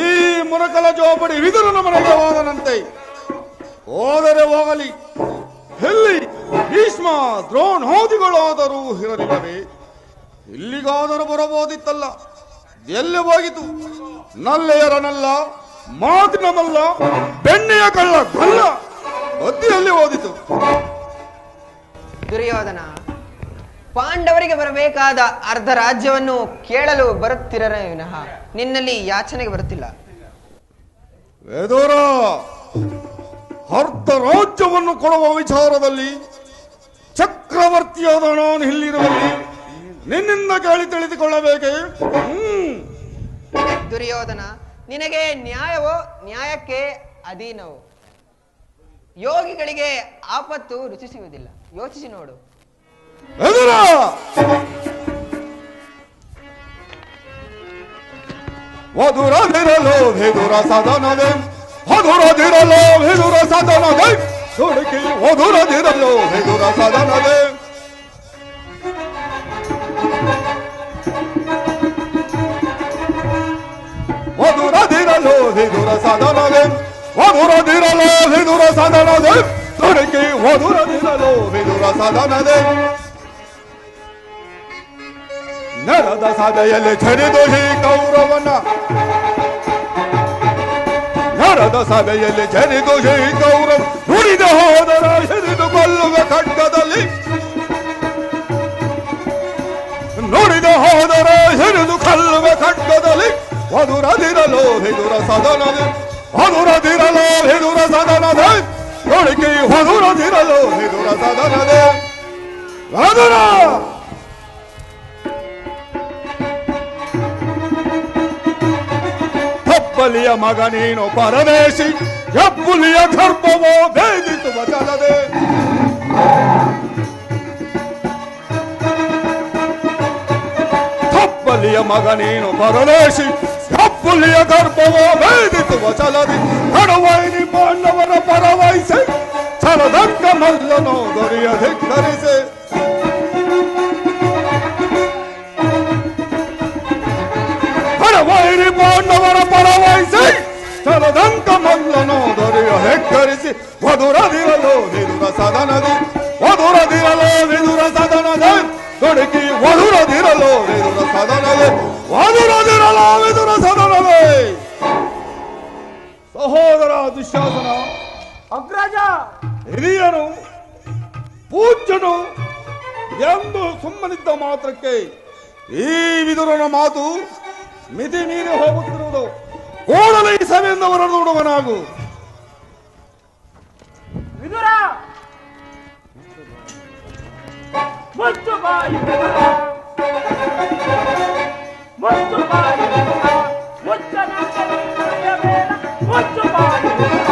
ಈ ಮುರಕಲ ಜೋಪಡಿ ವಿದುರನ ಮನೆಗೆ ಹೋದನಂತೆ. ಹೋದರೆ ಹೋಗಲಿ, ಎಲ್ಲಿ ಭೀಷ್ಮ ದ್ರೋಣಾದಿಗಳಾದರೂ ಇರಲಿಲ್ಲವೇ? ಇಲ್ಲಿಗಾದರೂ ಬರಬಹುದಿತ್ತಲ್ಲ. ಎಲ್ಲಿ ಹೋಗಿತು? ನಲ್ಲೆಯರನಲ್ಲ, ಮಾತಿನ ಮಲ್ಲ, ಬೆಣ್ಣೆಯ ಕಳ್ಳ ಗಲ್ಲ ಬದ್ದಿಯಲ್ಲಿ ಓದಿತು.
ದುರ್ಯೋಧನ, ಪಾಂಡವರಿಗೆ ಬರಬೇಕಾದ ಅರ್ಧ ರಾಜ್ಯವನ್ನು ಕೇಳಲು ಬರುತ್ತಿರರೆ ವಿನಃ ನಿನ್ನಲ್ಲಿ ಯಾಚನೆಗೆ ಬರುತ್ತಿಲ್ಲ.
ವೇದೋರ, ಅರ್ಧ ರಾಜ್ಯವನ್ನು ಕೊಡುವ ವಿಚಾರದಲ್ಲಿ ಚಕ್ರವರ್ತಿಯಾದ ನಾನು ಇಲ್ಲಿರುವಲ್ಲಿ ನಿನ್ನಿಂದ ಕೇಳಿ ತಿಳಿದುಕೊಳ್ಳಬೇಕೆ?
ದುರ್ಯೋಧನ, ನಿನಗೆ ನ್ಯಾಯವೋ ನ್ಯಾಯಕ್ಕೆ ಅಧೀನವೋ? ಯೋಗಿಗಳಿಗೆ ಆಪತ್ತು ರುಚಿಸುವುದಿಲ್ಲ, ಯೋಚಿಸಿ ನೋಡು.
ವೇದೋರ, ವಧುರದಿರಲು ವಿದುರ ಸದನದೆ, ವಧುರದಿರಲು ವಿದುರ ಸದನದೆ, ಹುಡುಕಿ ವಧುರದಿರಲು ವಿದುರ ಸದನದೆ. ವಧುರದಿರಲು ವಿದುರ ಸದನದೆ, ವಧುರದಿರಲು ವಿದುರ ಸದನದೆ, ಹುಡುಕಿ ವಧುರದಿರಲು ವಿದುರ ಸದನದೆ. ನರದ ಸಭೆಯಲ್ಲಿ ಛರಿದು ಹೀ ಕೌರವನ, ನರದ ಸಭೆಯಲ್ಲಿ ಛರಿದು ಹೀ ಕೌರವ ನುಡಿದ ಹೋದರ ಹಿರಿದು ಕೊಲ್ಲುವ ಖಡ್ಗದಲ್ಲಿ, ನುಡಿದ ಹೋದರ ಹಿರಿದು ಕೊಲ್ಲುವ ಖಡ್ಗದಲ್ಲಿ. ವಧುರದಿರಲು ವಿದುರ ಸದನದೆ, ವಧುರದಿರಲು ವಿದುರ ಸದನದೆ, ತೊಡಕಿ ವಧುರದಿರಲು ವಿದುರ ಸದನದೆ. ವಧುರ ಹೆಬ್ಬಲಿಯ ಮಗ ನೀನು ಪರದೇಶಿ, ಹೆಬ್ಬುಲಿಯ ಗರ್ಭವೋ ಭೇದಿಸುವ ಚಲದೆ. ಹೆಬ್ಬಲಿಯ ಮಗ ನೀನು ಪರದೇಶಿ, ಹೆಬ್ಬುಲಿಯ ಗರ್ಭವೋ ಭೇದಿಸುವ ಚಲದಿ. ಕಡವೈನಿ ಪಾಂಡವರ ಪರವಹಿಸಿ ಛಲದಂಕ ಮಲ್ಲನೋ ದೊರೆಯ ಧಿಕ್ಕರಿಸಿ. ಕಡವೈನಿ ಪಾಂಡವರ ಪರವಹಿಸಿ ಛಲದಂಕ ಮಲ್ಲನೋ ದೊರೆಯ ಧಿಕ್ಕರಿಸಿ. ವಧುರದಿರಲು ವಿದುರ ಸದನದಿ, ವಧುರದಿರಲು ವಿದುರ ಸದನದಿ, ತೊಡಕಿ ವಧುರದಿರಲು ವಿದುರ ಸದನದಿ, ವಧುರದಿರಲು ವಿದುರ ಸದನದಿ. ಸಹೋದರ ದುಶ್ಯಾಸನ,
ಅಗ್ರಜ,
ಹಿರಿಯನು, ಪೂಜ್ಯನು, ಎಂದು ಸುಮ್ಮನಿದ್ದ ಮಾತ್ರಕ್ಕೆ ಈ ವಿದುರನ ಮಾತು ಮಿತಿ ಮೀರಿ ಹೋಗುತ್ತಿರುವುದು. ಕೂಡಲೇ ಈ ಸಭೆಯಿಂದ ಹೊರನೋಡುವನಾಗು.
ವಿದುರ ಮುಚ್ಚು ಬಾಯಿ ವಿದುರ, ಮುಚ್ಚು ಬಾಯಿ ವಿದುರ, ಮುಚ್ಚನಾಗಲಿ ನುಡಿಯಬೇಡ, ಮುಚ್ಚು ಬಾಯಿ ವಿದುರ.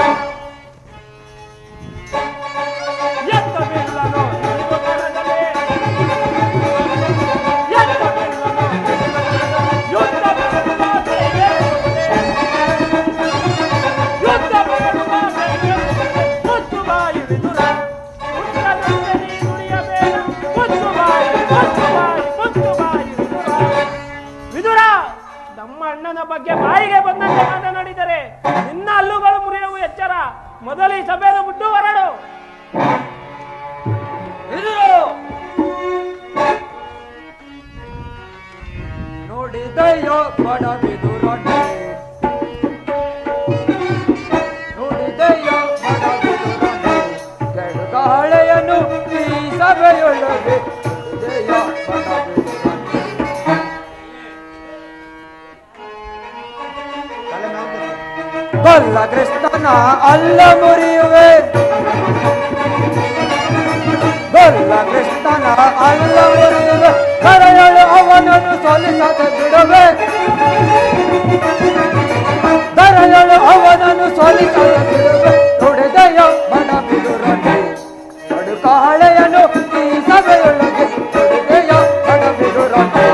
ಎತ್ತ ಬಿಲ್ಲನು ಹಿಡಿದು ಕಣದಲೇ, ಎತ್ತ ಬಿಲ್ಲನು ಹಿಡಿದು ಕಣದಲೇ, ಯುದ್ಧ ಮಾಡುವ ಕೈಗೆಲ್ಲುವುದೇ, ಯುದ್ಧ ಮಾಡುವ ಕೈಗೆಲ್ಲುವುದೇ. ಮುಚ್ಚು ಬಾಯಿ ವಿದುರ, ಮುಚ್ಚನಾಗಲಿ ನುಡಿಯಬೇಡ, ಮುಚ್ಚು ಬಾಯಿ, ಮುಚ್ಚು ಬಾಯಿ, ಮುಚ್ಚು ಬಾಯಿ ವಿದುರ. ವಿದುರ, ನಮ್ಮ ಅಣ್ಣನ ಬಗ್ಗೆ ಬಾಯಿಗೆ ಬಂದಂತೆ ಮಾತನಾಡಿದರೆ ನಿನ್ನ ಹಲ್ಲುಗಳು ಮುರಿಯುವ ಎಚ್ಚರ. ಮೊದಲು ಈ ಸಭೆಯನ್ನು ಬಿಟ್ಟು ಹೊರಡು.
ನೋಡಿದೆಯೋ ಬಡ ಬಿದುರನೆ, ನೋಡಿದೆಯೋ ಬಡ ಬಿದುರನೆ, ಕೆಡುಗಾಳೆಯನ್ನು ಈ ಸಭೆಯೊಳಗೆ ನೋಡಿದೆಯೋ ಬಡ ಬಿದುರನೆ. ಬಲ್ಲ ಕೃಷ್ಣನ ಅಲ್ಲ ಮುರಿಯುವೆ, ಬಲ್ಲ ಕೃಷ್ಣನ ಅಲ್ಲ ಮುರಿಯುವೆ, ಕರೆಯಲು ಅವನನ್ನು ಸೋಲಿಸದೆ ಬಿಡುವೆ, ಕರೆಯಲು ಅವನನ್ನು ಸೋಲಿಸದೆ ಬಿಡುವೆ. ನುಡಿದೆಯೋ ಬಡ ಬಿದುರನೆ, ಕಡುಕಾಳೆಯನ್ನು ಈ ಸಭೆಯೊಳಗೆ ನುಡಿದೆಯೋ ಬಡ ಬಿದುರನೆ,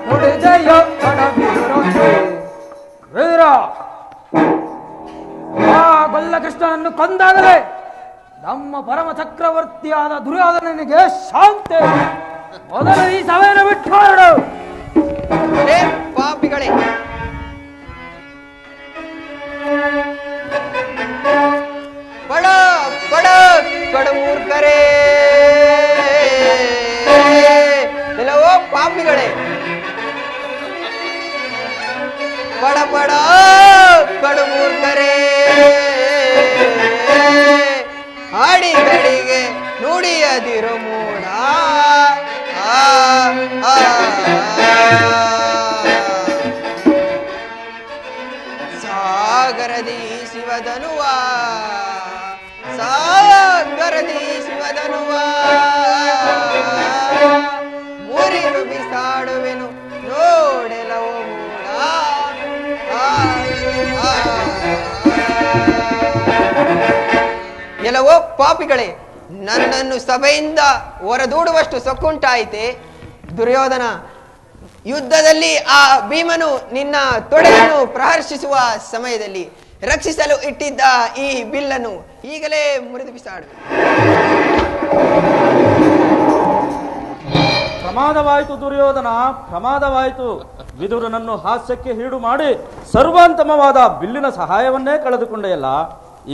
ನುಡಿದೆಯೋ ಬಡ ಬಿದುರನೆ. ವೀರ, ಆ ಗೊಲ್ಲಕೃಷ್ಣನನ್ನು ಕೊಂದಾಗಲೇ ನಮ್ಮ ಪರಮ ಚಕ್ರವರ್ತಿಯಾದ ದುರ್ಯೋಧನನಿಗೆ ಶಾಂತಿ. ಮೊದಲು ಈ ಸಭೆಯನ್ನು ಬಿಟ್ಟು ಹೊರಡು.
ಲೇ ಪಾಪಿಗಳೇ, ಬಡ ಬಡ ಕಡುಮೂರ್ಖರೇ, ಎಲ್ಲವೋ ಪಾಪಿಗಳೇ, ಬಡ ಬಡ ಕಡುಮೂರ್ಖರೇ, ಹಾಡಿಗಳಿಗೆ ನುಡಿಯದಿರು ಮೂಡ. ಸಾಗರದಿ ಶಿವಧನುವ, ಸಾಗರದಿ ಶಿವಧನುವ, ಮುರಿದು ಬಿಸಾಡುವೆನು ನೋಡೆಲವೋ ಮೂಡ. ಎಲ್ಲವೋ ಪಾಪಿಗಳೇ, ನನ್ನನ್ನು ಸಭೆಯಿಂದ ಹೊರದೂಡುವಷ್ಟು ಸೊಕ್ಕುಂಟಾಯಿತೆ. ದುರ್ಯೋಧನ, ಯುದ್ಧದಲ್ಲಿ ಆ ಭೀಮನು ನಿನ್ನ ತೊಡೆಯನ್ನು ಪ್ರಹರ್ಷಿಸುವ ಸಮಯದಲ್ಲಿ ರಕ್ಷಿಸಲು ಇಟ್ಟಿದ್ದ ಈ ಬಿಲ್ಲನ್ನು ಈಗಲೇ ಮುರಿದು ಬಿಸಾಡು.
ಪ್ರಮಾದವಾಯಿತು ದುರ್ಯೋಧನ, ಪ್ರಮಾದವಾಯಿತು. ವಿದುರನನ್ನು ಹಾಸ್ಯಕ್ಕೆ ಹೀಡು ಮಾಡಿ ಸರ್ವಾಂತಮವಾದ ಬಿಲ್ಲಿನ ಸಹಾಯವನ್ನೇ ಕಳೆದುಕೊಂಡೆಯಲ್ಲ.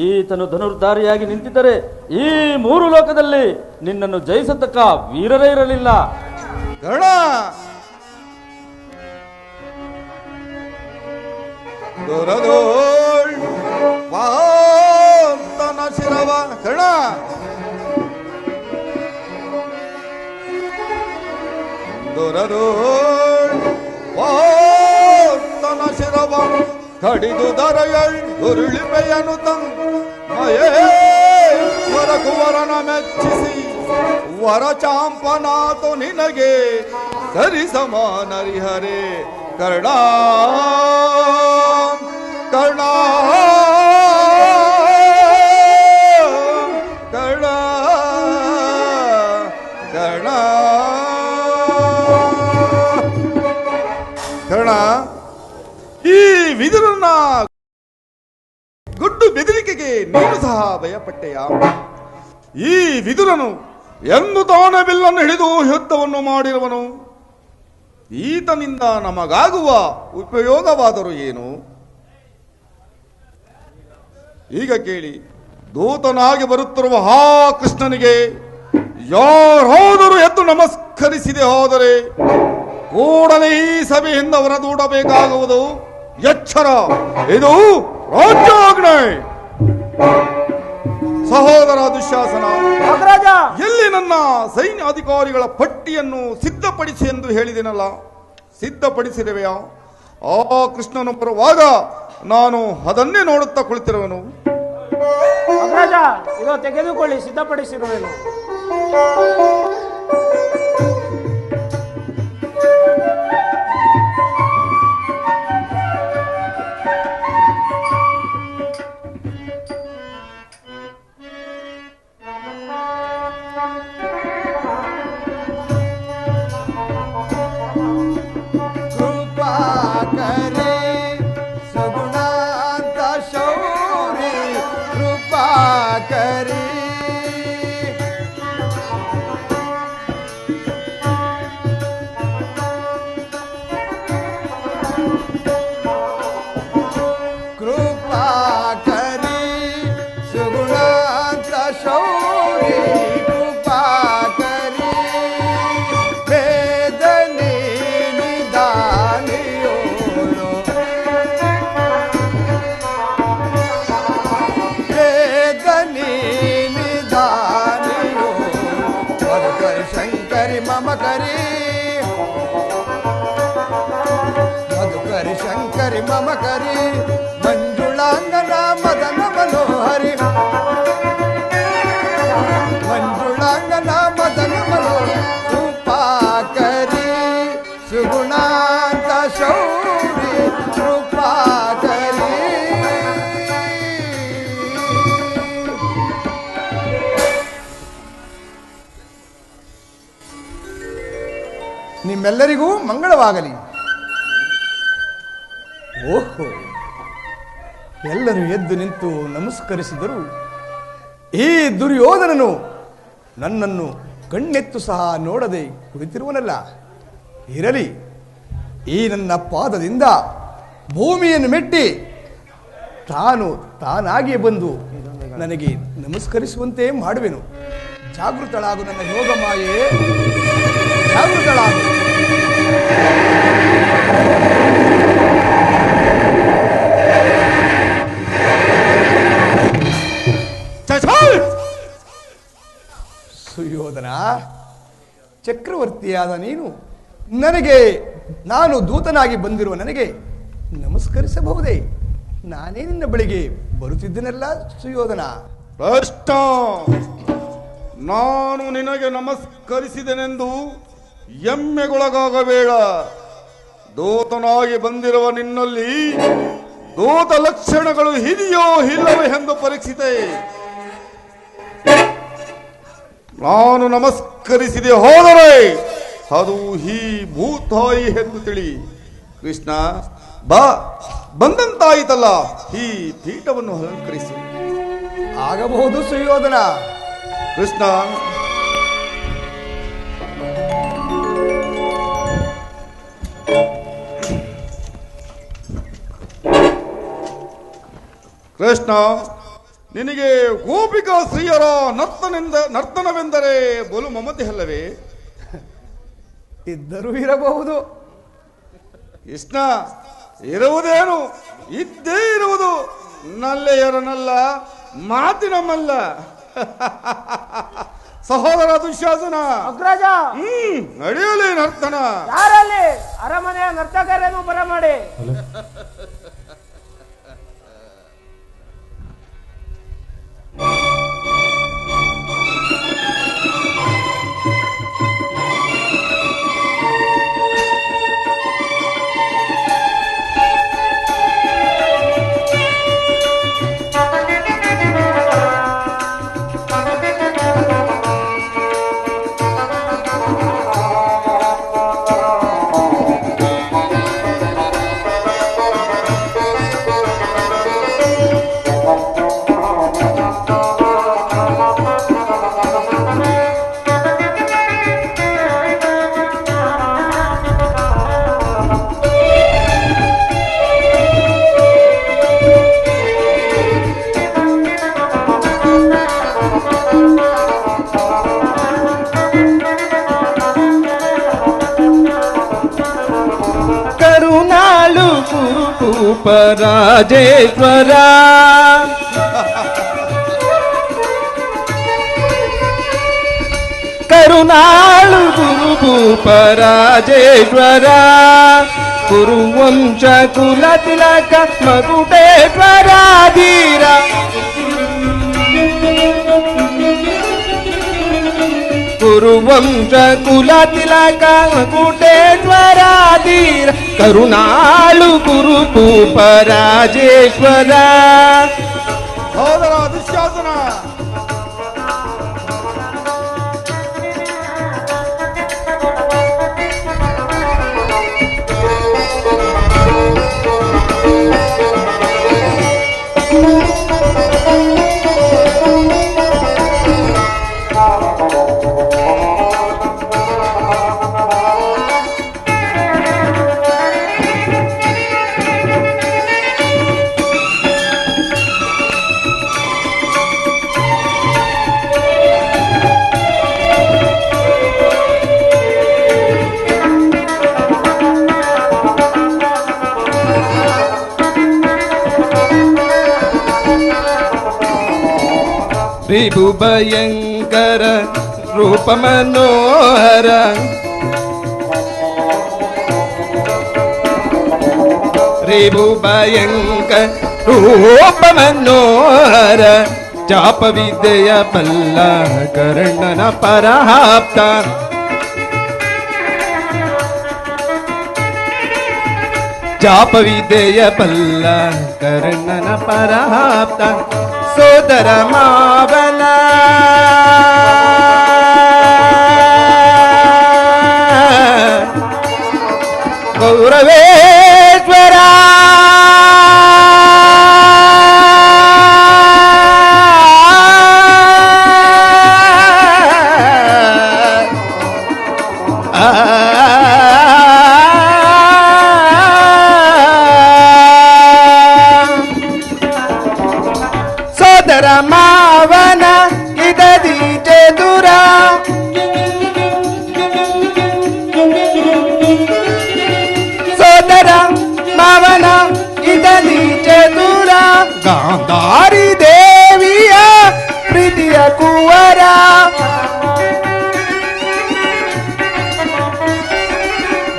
ಈತನು ಧನುರ್ಧಾರಿಯಾಗಿ ನಿಂತಿದ್ದರೆ ಈ 3 ಲೋಕದಲ್ಲಿ ನಿನ್ನನ್ನು ಜಯಿಸತಕ್ಕ ವೀರರೇ ಇರಲಿಲ್ಲ.
ಕರ್ಣ, ದೊರದೋಳ್ ಪಾಂತನ ಶಿರವ, ಕರ್ಣ ದೊರದೋಳ್ ಪಾಂತನ ಶಿರವ, ಕಡಿದು ದರಯಳ್ ಉರುಳಿಮೆಯನು ತಂದು ಮಹೇಶ್ವರ ಕುವರನ ಮೆಚ್ಚಿಸಿ ವರ ಚಾಂಪನಾತು ನಿನಗೆ ಸರಿ ಸಮಾನರಿಹರೇ. ಕರ್ಣ ಕರ್ಣ ಕರ್ಣ ಕರ್ಣ ಕರ್ಣ, ಈ ವಿದುರನ ಗುಡ್ಡು ಬೆದರಿಕೆಗೆ ನೀನು ಸಹ ಭಯಪಟ್ಟೆಯ? ಈ ವಿದುರನು ಎಂದು ತಾನೇ ಬಿಲ್ಲನ್ನು ಹಿಡಿದು ಯುದ್ಧವನ್ನು ಮಾಡಿರುವನು. ಈತನಿಂದ ನಮಗಾಗುವ ಉಪಯೋಗವಾದರೂ ಏನು? ಈಗ ಕೇಳಿ, ದೂತನಾಗಿ ಬರುತ್ತಿರುವ ಆ ಕೃಷ್ಣನಿಗೆ ಯಾರಾದರೂ ಎದ್ದು ನಮಸ್ಕರಿಸಿದೆ ಹೋದರೆ ಕೂಡಲೇ ಈ ಸಭೆಯಿಂದ ಹೊರದೂಡಬೇಕಾಗುವುದು. ಎಚ್ಚರ, ಇದು ರಾಜ್ಯಾಜ್ಞೆ. ಸಹೋದರ ದುಶ್ಯಾಸನ,
ಅಗ್ರಜ,
ಎಲ್ಲಿ ನನ್ನ ಸೈನ್ಯಾಧಿಕಾರಿಗಳ ಪಟ್ಟಿಯನ್ನು ಸಿದ್ಧಪಡಿಸಿ ಎಂದು ಹೇಳಿದೆನಲ್ಲ, ಸಿದ್ಧಪಡಿಸಿರುವೆಯಾ? ಆ ಕೃಷ್ಣನು ಬರುವಾಗ ನಾನು ಅದನ್ನೇ ನೋಡುತ್ತಾ ಕುಳಿತಿರುವೆನು.
ಅಗ್ರಜ, ಇದು ತೆಗೆದುಕೊಳ್ಳಿ, ಸಿದ್ಧಪಡಿಸಿರುವೆನು.
ಮಧುಕರಿ ಶಂಕರಿ ಮಮ ಕರಿ ಮಂಜುಳಾಂಗನ ಮದನ ಮನೋಹರಿ, ಮಂಜುಳಾಂಗನ ಮದನ ಮನೋಹರಿ, ರೂಪಾಕರಿ ಸುಗುಣಾಂತ ಶೌರಿ ರೂಪಾಕರಿ. ನಿಮ್ಮೆಲ್ಲರಿಗೂ ಮಂಗಳವಾಗಲಿ. ಓಹೋ, ಎಲ್ಲರೂ ಎದ್ದು ನಿಂತು ನಮಸ್ಕರಿಸಿದರು. ಈ ದುರ್ಯೋಧನನು ನನ್ನನ್ನು ಕಣ್ಣೆತ್ತು ಸಹ ನೋಡದೆ ಕುಳಿತಿರುವನಲ್ಲ. ಇರಲಿ, ಈ ನನ್ನ ಪಾದದಿಂದ ಭೂಮಿಯನ್ನು ಮೆಟ್ಟಿ ತಾನಾಗಿಯೇ ಬಂದು ನನಗೆ ನಮಸ್ಕರಿಸುವಂತೆ ಮಾಡುವೆನು. ಜಾಗೃತಳಾಗು ನನ್ನ ಯೋಗ ಮಾಯೆ, ಜಾಗೃತಳಾಗು. ಸುಯೋಧನ, ಚಕ್ರವರ್ತಿಯಾದ ನೀನು ನಾನು ದೂತನಾಗಿ ಬಂದಿರುವ ನನಗೆ ನಮಸ್ಕರಿಸಬಹುದೇ? ನಾನೇ ನಿನ್ನ ಬಳಿಗೆ ಬರುತ್ತಿದ್ದೆನಲ್ಲ ಸುಯೋಧನ.
ಭ್ರಷ್ಟ, ನಾನು ನಿನಗೆ ನಮಸ್ಕರಿಸಿದೆನೆಂದು ಎಮ್ಮೆಗೊಳಗಾಗಬೇಡ. ದೂತನಾಗಿ ಬಂದಿರುವ ನಿನ್ನಲ್ಲಿ ದೂತ ಲಕ್ಷಣಗಳು ಇದೆಯೋ ಇಲ್ಲವೋ ಎಂದು ಪರೀಕ್ಷಿತೆ. ನಾನು ನಮಸ್ಕರಿಸಿದೆ ಹೋದರೆ ಅದು ಈ ಭೂತಾಯಿ ಎಂದು ತಿಳಿ. ಕೃಷ್ಣ, ಬಂದಂತಾಯಿತಲ್ಲ, ಈ ಪೀಠವನ್ನು ಅಲಂಕರಿಸಿ.
ಆಗಬಹುದು ಸುಯೋಧನ.
ಕೃಷ್ಣ, ಕೃಷ್ಣ, ನಿನಗೆ ಗೋಪಿಕಾ ಸ್ತ್ರೀಯರ ನರ್ತನವೆಂದರೆ ಬಲು ಮಮತೆ ಅಲ್ಲವೇ?
ಇದ್ದರೂ ಇರಬಹುದು.
ಕೃಷ್ಣ, ಇರುವುದೇನು, ಇದ್ದೇ ಇರುವುದು. ನಲ್ಲೆಯರನಲ್ಲ, ಮಾತಿನ ಮಲ್ಲ. ಸಹೋದರ ದುಶ್ಯಾಸನ,
ಅಗ್ರಜ,
ನಡೆಯಲಿ ನರ್ತನ.
ಯಾರಲ್ಲಿ ಅರಮನೆಯ ನರ್ತಕರನ್ನು ಬರಮಾಡಿ.
ಪರಾಜೇಶ್ವರ
ಕರುಣಾಳು ಗುರು ಭೂಪರಾಜೇಶ್ವರ ಕುರುವಂಶ ಕುಲ ತಿಲಕ ಮಗುಟೇಶ್ವರ ಧೀರ ಕುರುವಂಶ ಕುಲ ತಿಲಕ ಮಗುಟೇಶ್ವರ ಧೀರ ಕರುಣಾಳು ಗುರು ಭೂಪರಾಜೇಶ್ವರ.
ಸೋದರ ದುಶ್ಯಾಸನ,
ವಿಭು ಭಯಂಕರ ರೂಪ ಮನೋಹರ ರೇಭು ಭಯಂಕರ ರೂಪ ಮನೋಹರ ಚಾಪ ವಿದ್ಯೆಯ ಬಲ್ಲ ಕರ್ಣನ ಪರಹಾಪ್ತ ಚಾಪ ವಿದ್ಯೆಯ ಬಲ್ಲ ಕರ್ಣನ ಪರಹಾಪ್ತ ಸೋದರ ಮಾವನ ಗೌರವೇಶ್ವರ ಸೋದರ ಮಾವನ ಇದದಿ ಚದುರ ಸೋದರ ಮಾವನ ಇದದಿ ಚದುರ ಗಾಂಧಾರಿ ದೇವಿಯ ಪ್ರೀತಿಯ ಕುವರ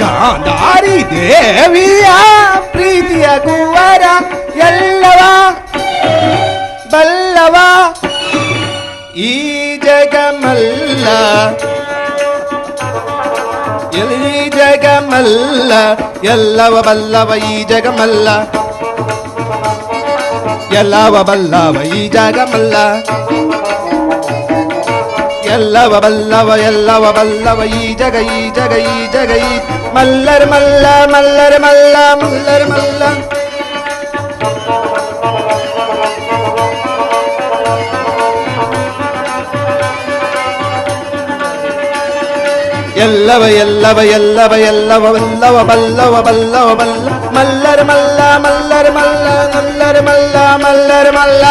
ಗಾಂಧಾರಿ ದೇವಿಯ ಪ್ರೀತಿಯ ಕುವರ ಎಲ್ಲವ ಬಲ್ಲವ ಈ ಜಗಮಲ್ಲ ಈ ಜಗಮಲ್ಲ ಎಲ್ಲವ ಬಲ್ಲವ ಈ ಜಗಮಲ್ಲ ಎಲ್ಲವ ಬಲ್ಲವ ಈ ಜಗಮಲ್ಲ ಎಲ್ಲವ ಬಲ್ಲವ ಎಲ್ಲವ ಬಲ್ಲವ ಈ ಜಗ ಈ ಜಗ ಈ ಜಗ ಈ ಮಲ್ಲರ್ ಮಲ್ಲ ಮಲ್ಲರ್ ಮಲ್ಲ ಮಲ್ಲರ್ ಮಲ್ಲ ಎಲ್ಲವ ಎಲ್ಲವ ಎಲ್ಲವ ಎಲ್ಲವ ಬಲ್ಲವ ಬಲ್ಲವ ಬಲ್ಲವ ಬಲ್ಲ ಮಲ್ಲರ್ ಮಲ್ಲ ಮಲ್ಲರ್ ಮಲ್ಲ ಮಲ್ಲರ್ ಮಲ್ಲ ಮಲ್ಲರ್ ಮಲ್ಲ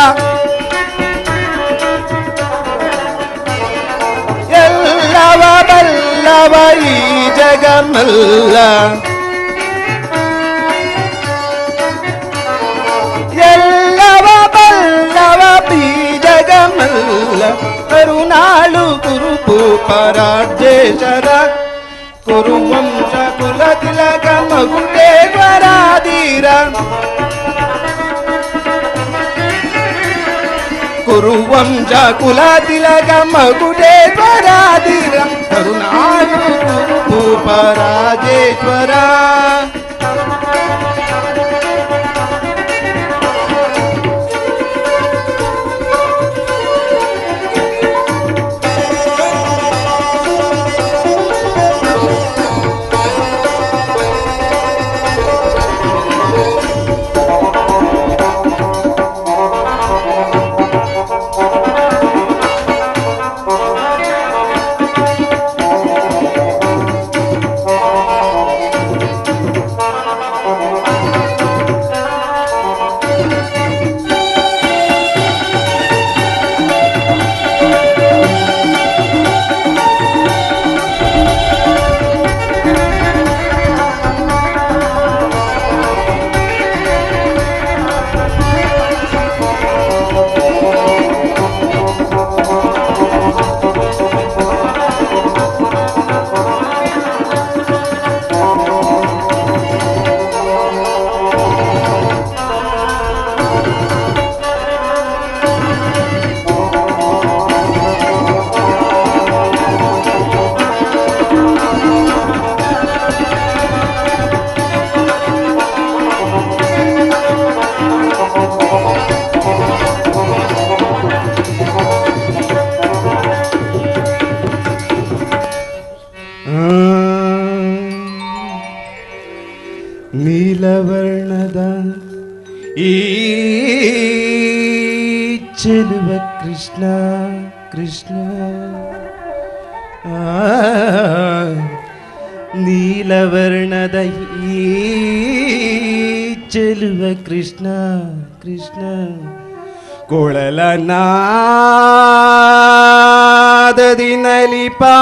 ಎಲ್ಲವ ಬಲ್ಲವ ಈ ಜಗಮಲ್ಲ ಎಲ್ಲವ ಬಲ್ಲವ ಈ ಜಗಮಲ್ಲ ಕರುಣಾಳು ಗುರು ಭೂಪರಾಜೇಶ್ವರ ಕುರುವಂಶ ಕುಲ ತಿಲಕ ಮಗುಟೇಶ್ವರ ಧೀರ ಕುರುವಂಶ ಕುಲ ತಿಲಕ ಮಗುಟೇಶ್ವರ ಧೀರ ಕರುಣಾಳು ಗುರು ಭೂಪರಾಜೇಶ್ವರ. ನೀಲವರ್ಣದ ಈ ಚೆಲುವ ಕೃಷ್ಣ ಕೃಷ್ಣ ನೀಲವರ್ಣದ ಈ ಚೆಲುವ ಕೃಷ್ಣ ಕೃಷ್ಣ ಕೊಳಲ ನಾದದಿ ನಲಿಪಾ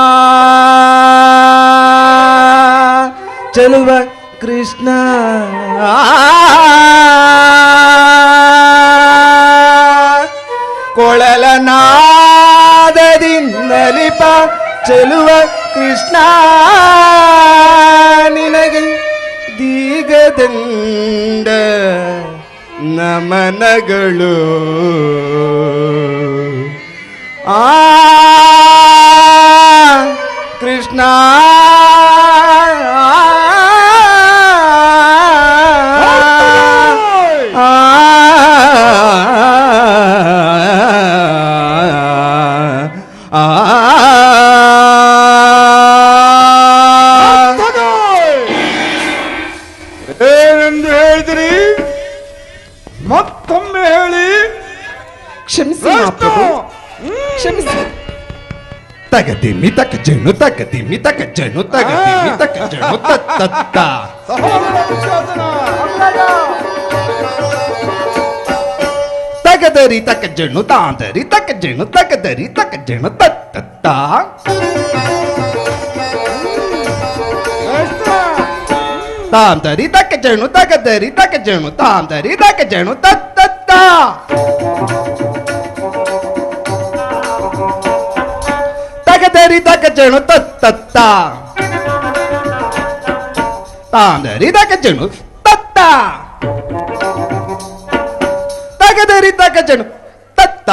ಚೆಲುವ ಕೃಷ್ಣ ಕೊಳಲ ನಾದದಿ ನಲಿಪ ಚೆಲುವ ಕೃಷ್ಣ ನಿನಗೆ ದೀಗದಂಡ ನಮನಗಳು ಕೃಷ್ಣ
ಏನೆಂದು ಹೇಳಿದ್ರಿ? ಮತ್ತೊಮ್ಮೆ ಹೇಳಿ.
ಕ್ಷಮಿಸಿ ಮಹಾಪ್ರಭು, ಕ್ಷಮಿಸಿ. ತಗದಿಮ್ಮಿ ತಕ ಜನು ತಗದಿಮ್ಮಿ ತಕ ಜನು ತಗದಿಮ್ಮಿ ತಕ ಜನು ತತ್ತ ತಗದರಿ ತಕ ಜನು ತಾಂದರಿ ತಕ ಜನು ತಗದರಿ ತಕ ಜನು ತತ್ತ ತಾಂದರಿ ತಕ ಜನು ತಗದರಿ ತಕ ಜನು ತಾಂದರಿ ತಕ ಜನು ತತ್ತ ತಗದರಿ ತಕ ಜನು ತತ್ತ ತಾಂದರಿ ತಕ ಜನು ತತ್ತ ತಗದರಿ ತಕ ಜನು ತತ್ತ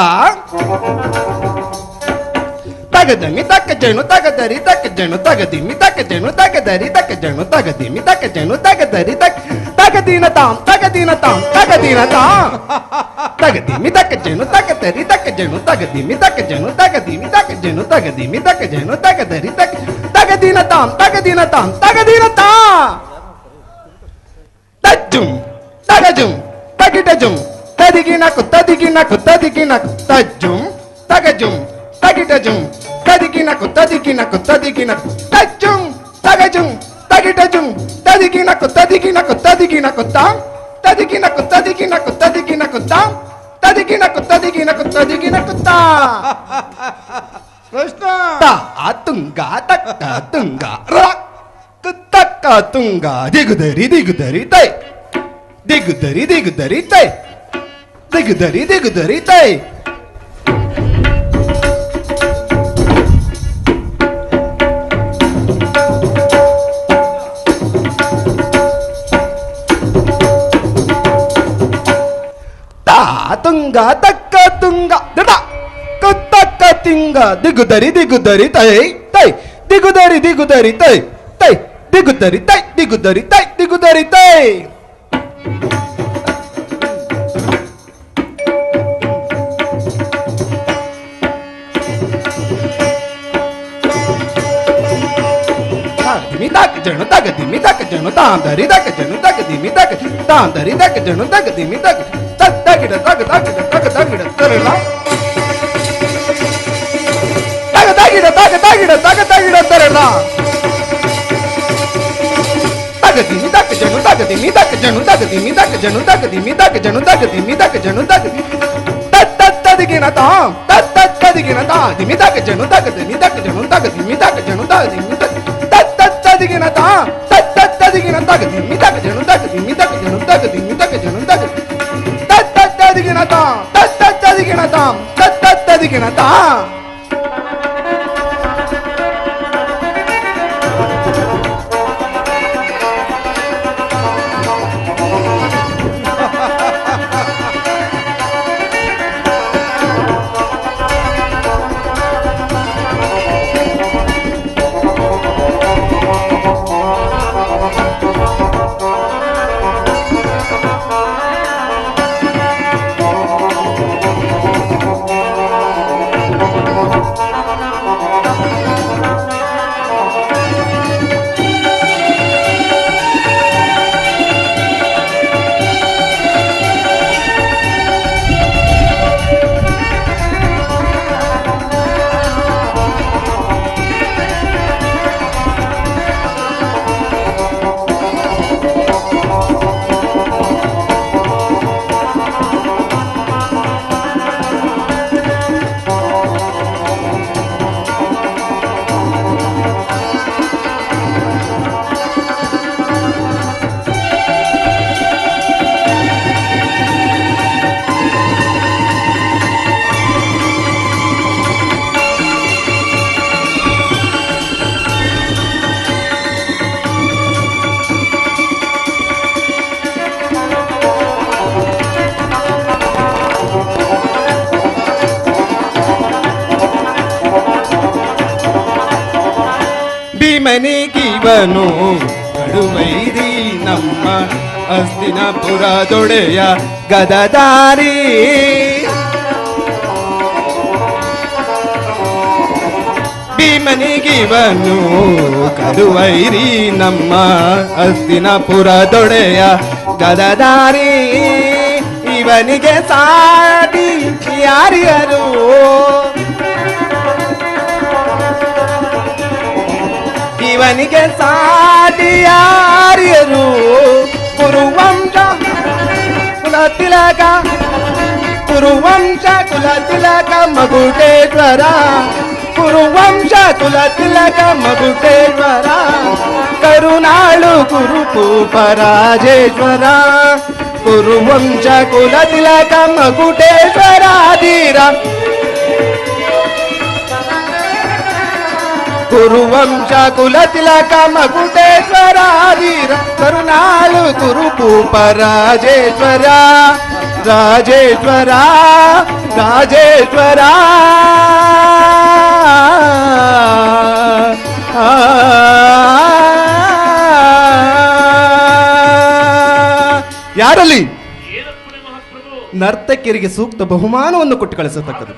ತಗದಮಿ ತಕ ಜನು ತಗದರಿ ತಕ ಜನು ತಗದಿಮಿ ತಕ ಜನು ತಗದರಿ ತಕ ಜನು ತಗದಿಮಿ ತಕ ಜನು ತಗದರಿ ತಕ ತಗದಿನ ತಾಂ ತಗದಿನ ತಾಂ ತಗದಿನ ತಾಂ ತಗದಿಮಿ ತಕ ಜನು ತಗದರಿ ತಕ ಜನು ತಗದಿಮಿ ತಕ ಜನು ತಗದಿಮಿ ತಕ ಜನು ತಗದಿಮಿ ತಕ ಜನು ತಗದರಿ ತಕ ತಗದಿನ ತಾಂ ತಗದಿನ ತಾಂ ತಗದಿನ ತಾಂ ತಜ್ಜುಂ ತಗಜುಂ ತಗಿಟಜುಂ ತದಿಗಿನಕು ತದಿಗಿನಕು ತದಿಗಿನಕು ತಜ್ಜುಂ ತಗಜುಂ ತಗಿಟಜುಂ ತದಿಗಿನಕು ತದಿಗಿನಕು ತದಿಗಿನಕು ತಜ್ಜುಂ ತಗಜುಂ ತಗಿಟಜುಂ ತದಿಗಿನಕು ತದಿಗಿನಕು ತದಿಗಿನಕು ತಾಂ ತದಿಗಿನಕು ತದಿಗಿನಕು ತದಿಗಿನಕು ತಾಂ ತದಿಗಿನಕು ತದಿಗಿನಕು ತದಿಗಿನಕು ತಾಂ
ಕೃಷ್ಣ
ತಾ ತುಂಗ ತಕ್ಕ ತುಂಗ ತಕ್ಕ ತುಂಗ ದಿಗುದರಿ ದಿಗುದರಿ ತೈ ದಿಗುದರಿ ದಿಗುದರಿ ತೈ ದಿಗುದರಿ ದಿಗುದರಿ ತೈ ತುಂಗ ತಕ್ಕ ತುಂಗ ದಡ ಕತ್ತಕ್ಕ ತಿಂಗ ದಿಗುದರಿ ದಿಗುದರಿ ತೈ ತೈ ದಿಗುದರಿ ದಿಗುದರಿ ತೈ ತೈ ದಿಗುದರಿ ತೈ ದಿಗುದರಿ ತೈ ದಿಗುದರಿ ತೈ ದಿಮಿ ತಕ ಜನು ತಗದಿಮಿ ತಕ ಜನು ತಾಂದರಿ ತಕ ಜನು ತಗದಿಮಿ ತಕ ತಾಂದರಿ ತಕ ಜನು ತಗದಿಮಿ ತಕ ತಗಿಡ ತಗ ತಗಿಡ ತಗ ತಗಿಡ ತರಲ ತಗ ತಗಿಡ ತಗ ತಗಿಡ ತಗ ತಗಿಡ ತರಲ ತಗದಿಮಿ ತಕ ಜನು ತಗದಿಮಿ ತಕ ಜನು ತಗದಿಮಿ ತಕ ಜನು ತಗದಿಮಿ ತಕ ಜನು ತಗದಿಮಿ ತಕ ಜನು ತಗದಿ ತದಿಗಿನ ತಾಂ ತದಿಗಿನ ತಾ ದಿಮಿ ತಕ ಜನು ತಗದಿಮಿ ತಕ ಜನು ತಗದಿಮಿ ತಕ ಜನು ತಗದಿಮಿ ತದಿಗಿನ ತಾ ತದಿಗಿನ ತಗದಿಮಿ ತಕ ಜನು ತಗದಿಮಿ ತಕ ಜನು ತಗದಿಮಿ ತಕ ಜನು ತಗದಿ ತದಿಗಿನ ತಾಂ ತದಿಗಿನ ತಾಂ ತದಿಗಿನ ತಾಂ ಭೀಮನಿಗಿವನು ಕಡುವೈರಿ ನಮ್ಮ ಹಸ್ತಿನಾಪುರದೊಡೆಯ ಗದಧಾರಿ. ಭೀಮನಿಗಿವನು ಕಡುವೈರಿ ನಮ್ಮ ಹಸ್ತಿನಾಪುರದೊಡೆಯ ಗದಧಾರಿ. ಇವನಿಗೆ ಸಾಟಿ ಯಾರ್ಯಾರು, ಇವನಿಗೆ ಸಾಟಿ ಯಾರ್ಯರು. ಕುರುವಂಶ ಕುಲ ತಿಲಕ, ಕುರುವಂಶ ಕುಲ ತಿಲಕ ಮಗುಟೇಶ್ವರ, ಕುರುವಂಶ ಕುಲ ತಿಲಕ ಮಗುಟೇಶ್ವರ. ಕರುನಾಳು ಕುರುಪರಾಜೇಶ್ವರ, ಕುರುವಂಶ ಕುಲ ತಿಲಕ ಮಗುಟೇಶ್ವರ ಧೀರ. ಕುರುವಂಶ ಕುಲ ತಿಲಕ ಮಗುಟೇಶ್ವರ ಧೀರ. ಕರುನಾಳು ಕುರುಪರಾಜೇಶ್ವರ, ರಾಜೇಶ್ವರ ರಾಜೇಶ್ವರ. ಯಾರಲ್ಲಿ ನರ್ತಕಿಯರಿಗೆ ಸೂಕ್ತ ಬಹುಮಾನವನ್ನು ಕೊಟ್ಟು ಕಳಿಸತಕ್ಕದ್ದು.